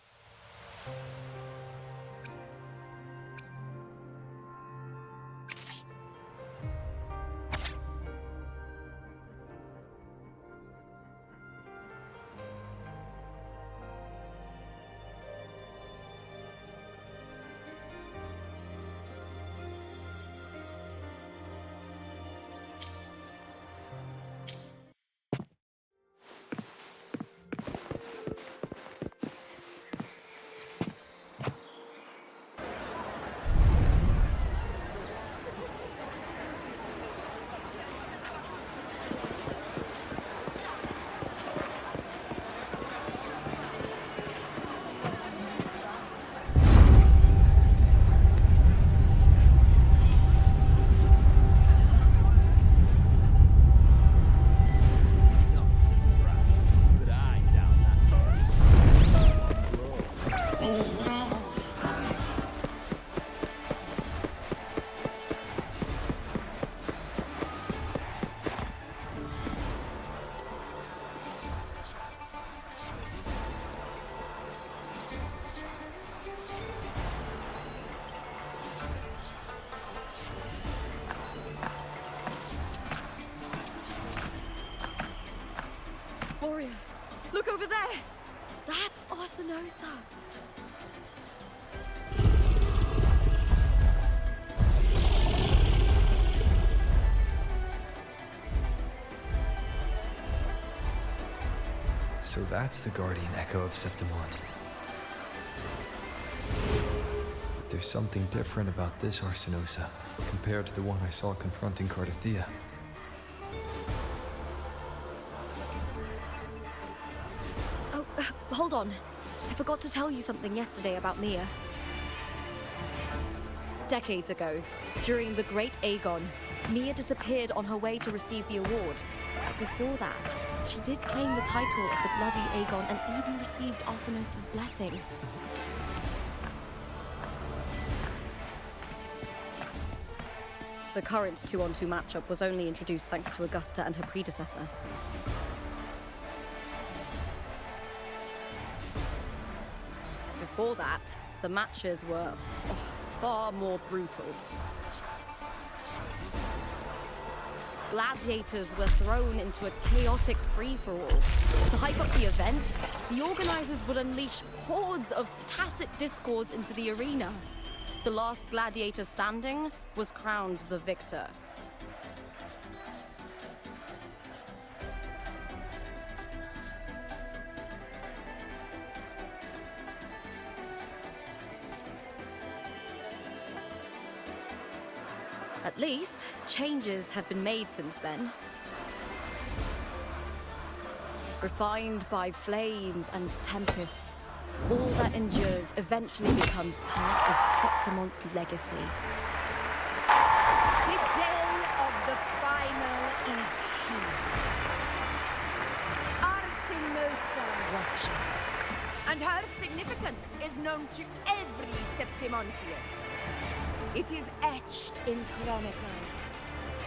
Look over there! That's Arsinosa. So that's the guardian echo of Septimont. But there's something different about this Arsinosa compared to the one I saw confronting Cartethyia. Oh, hold on. I forgot to tell you something yesterday about Mia. Decades ago, during the Great Agon, Mia disappeared on her way to receive the award. Before that, she did claim the title of the Bloody Agon and even received Arsinosa's blessing. The current 2-on-2 matchup was only introduced thanks to Augusta and her predecessor. Before that, the matches were far more brutal. Gladiators were thrown into a chaotic free-for-all. To hype up the event, the organizers would unleash hordes of tacit discords into the arena. The last gladiator standing was crowned the victor. At least, changes have been made since then. Refined by flames and tempests, all that endures eventually becomes part of Septimont's legacy. The day of the final is here. Arsinosa watches, and her significance is known to every Septimontian. It is etched in chronicles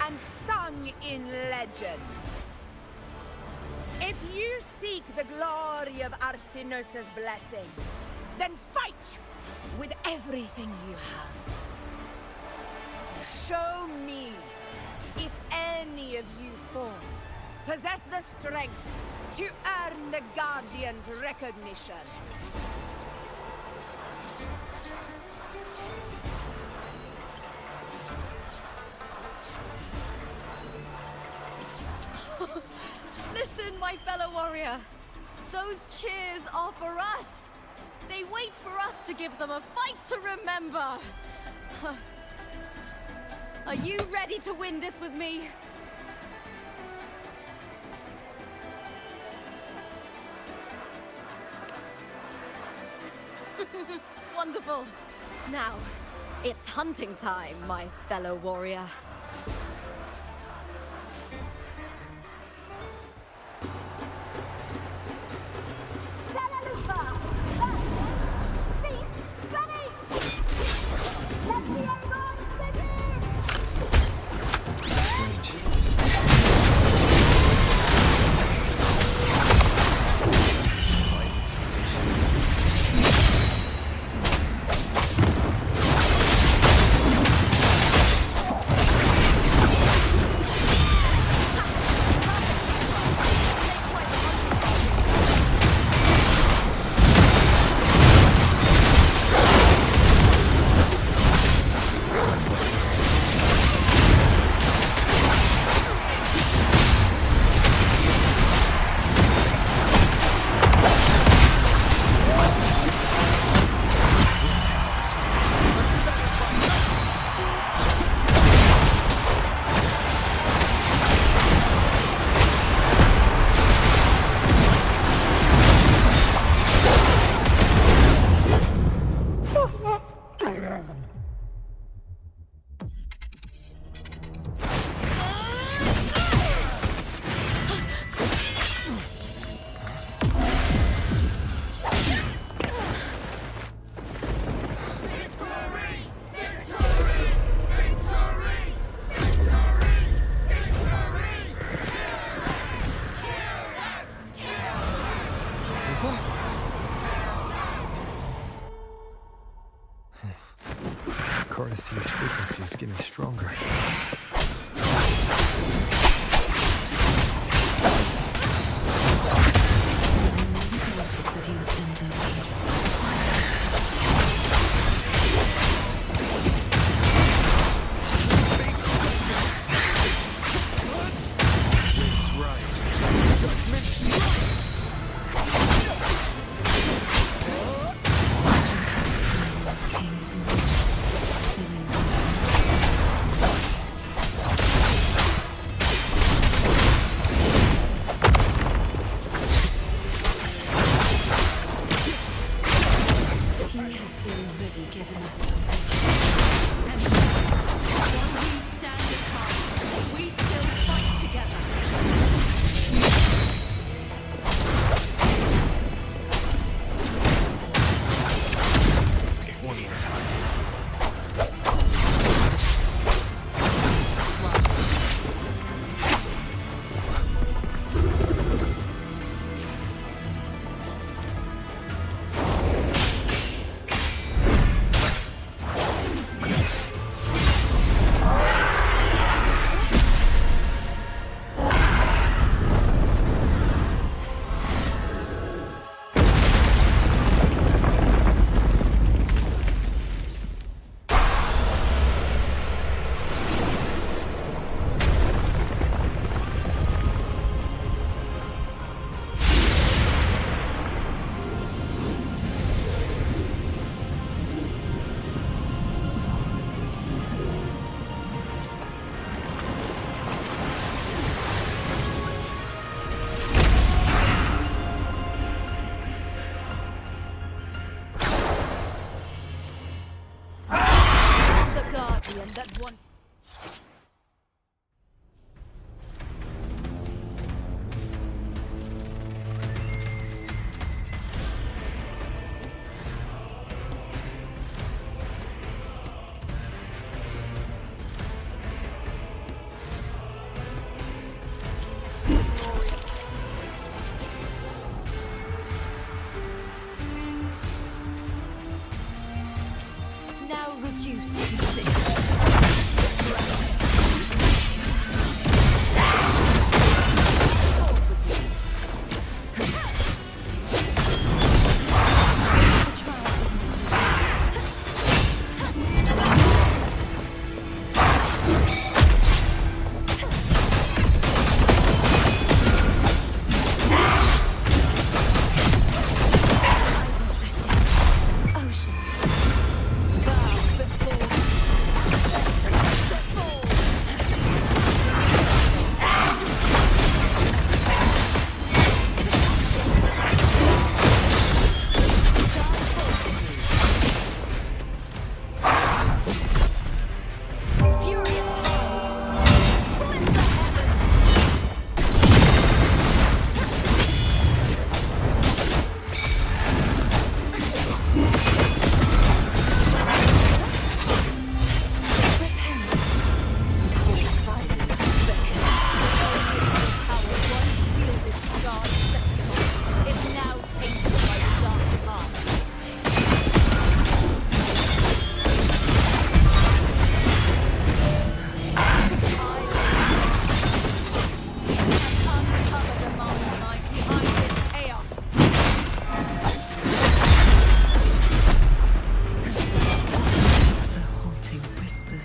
and sung in legends. If you seek the glory of Arsinosa's blessing, then fight with everything you have. Show me if any of you four possess the strength to earn the Guardian's recognition. Listen, my fellow warrior. Those cheers are for us. They wait for us to give them a fight to remember. Are you ready to win this with me? Wonderful. Now, it's hunting time, my fellow warrior. Cartethyia's frequency is getting stronger.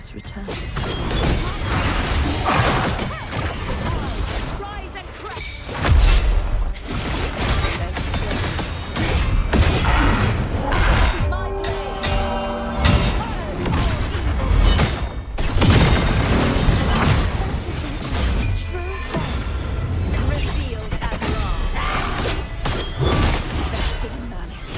has returned. Rise and crash! My blade! True form revealed at last. That's humanity.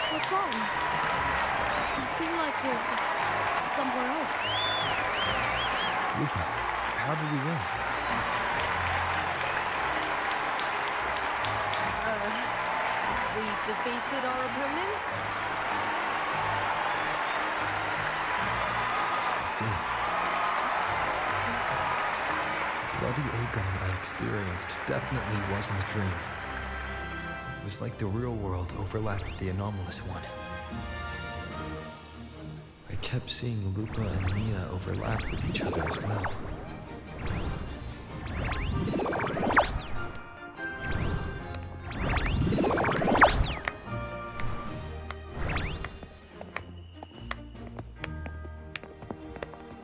What's wrong? You seem like you're somewhere else. Lupa, how did we win? We defeated our opponents? I see. Bloody Agon I experienced definitely wasn't a dream. It was like the real world overlapped with the anomalous one. I kept seeing Lupa and Mia overlap with each other as well.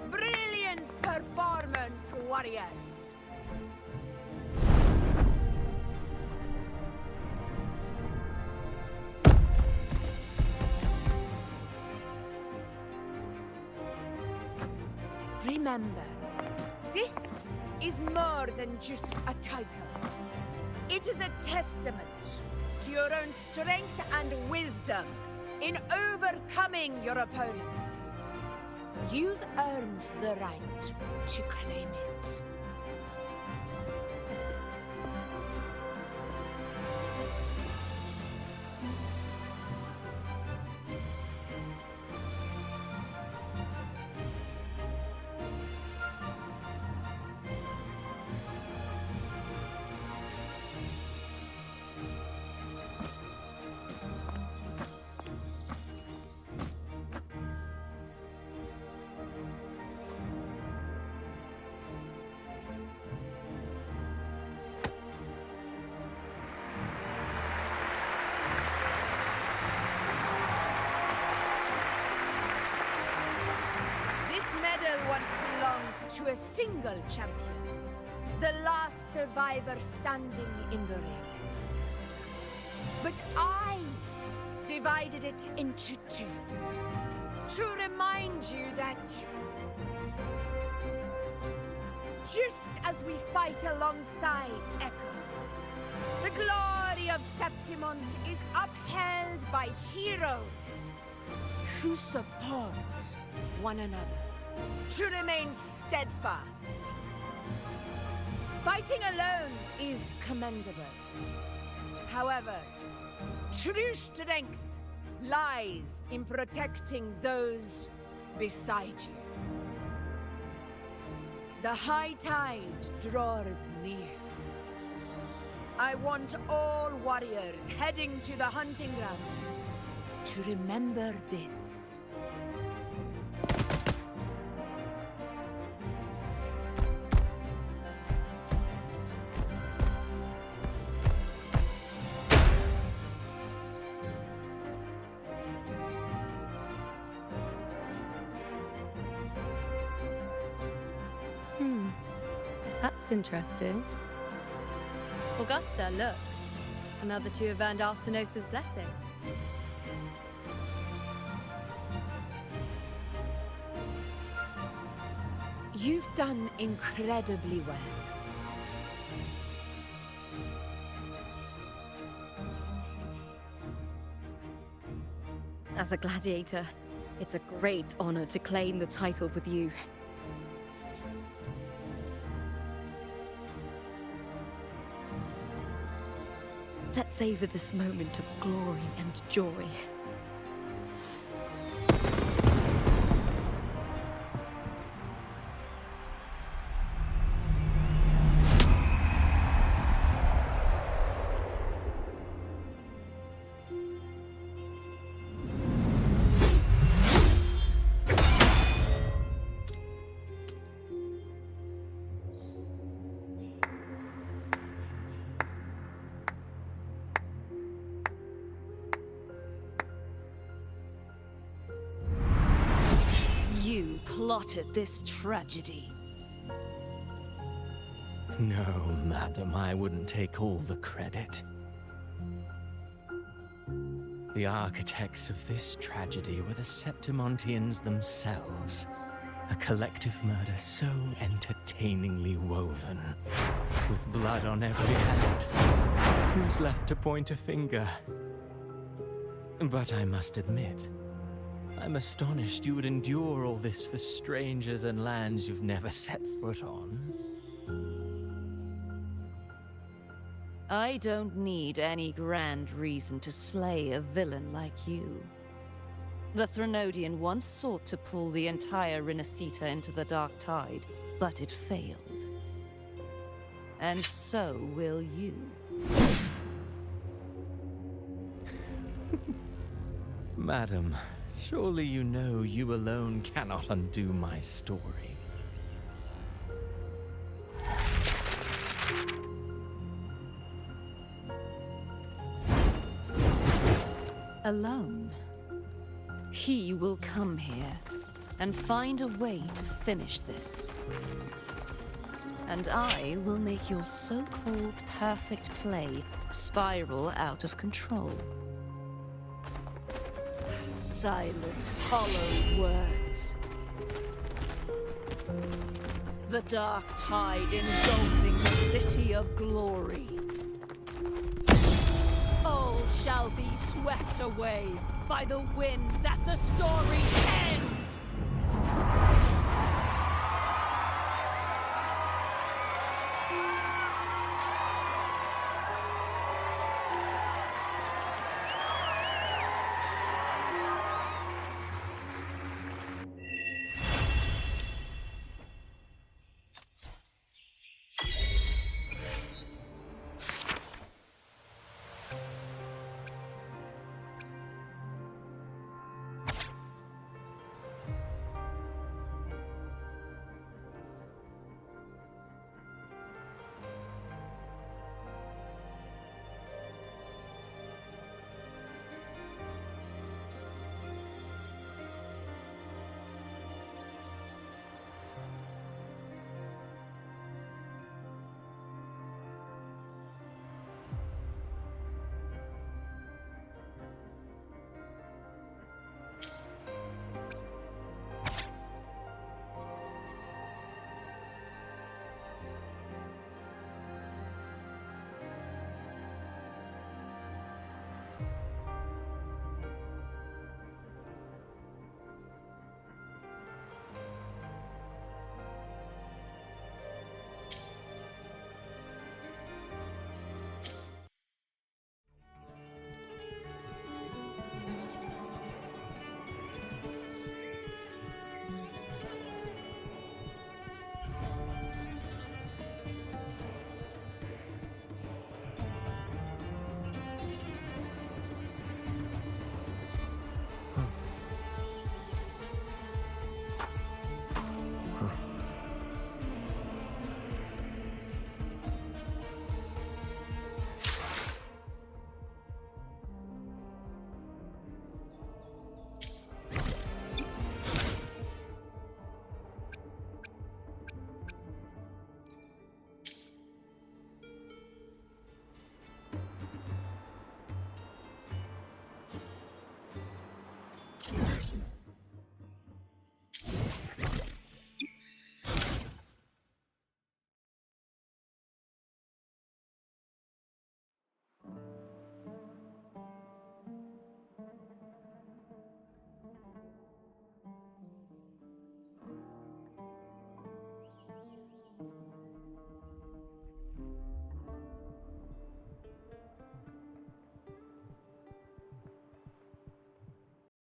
Brilliant performance, warriors! Remember, this is more than just a title. It is a testament to your own strength and wisdom in overcoming your opponents. You've earned the right to claim it. once belonged to a single champion, the last survivor standing in the ring. But I divided it into two, to remind you that just as we fight alongside echoes, the glory of Septimont is upheld by heroes who support one another, to remain steadfast. Fighting alone is commendable. However, true strength lies in protecting those beside you. The high tide draws near. I want all warriors heading to the hunting grounds to remember this. That's interesting. Augusta, look. Another two have earned Arsenos's blessing. You've done incredibly well. As a gladiator, it's a great honor to claim the title with you. Let's savor this moment of glory and joy. You plotted this tragedy. No, madam, I wouldn't take all the credit. The architects of this tragedy were the Septimontians themselves. A collective murder so entertainingly woven, with blood on every hand. Who's left to point a finger? But I must admit, I'm astonished you would endure all this for strangers and lands you've never set foot on. I don't need any grand reason to slay a villain like you. The Threnodian once sought to pull the entire Rinascita into the Dark Tide, but it failed. And so will you. Madam, surely you know you alone cannot undo my story. Alone? He will come here and find a way to finish this. And I will make your so-called perfect play spiral out of control. Silent, hollow words. The dark tide engulfing the city of glory. All shall be swept away by the winds at the story's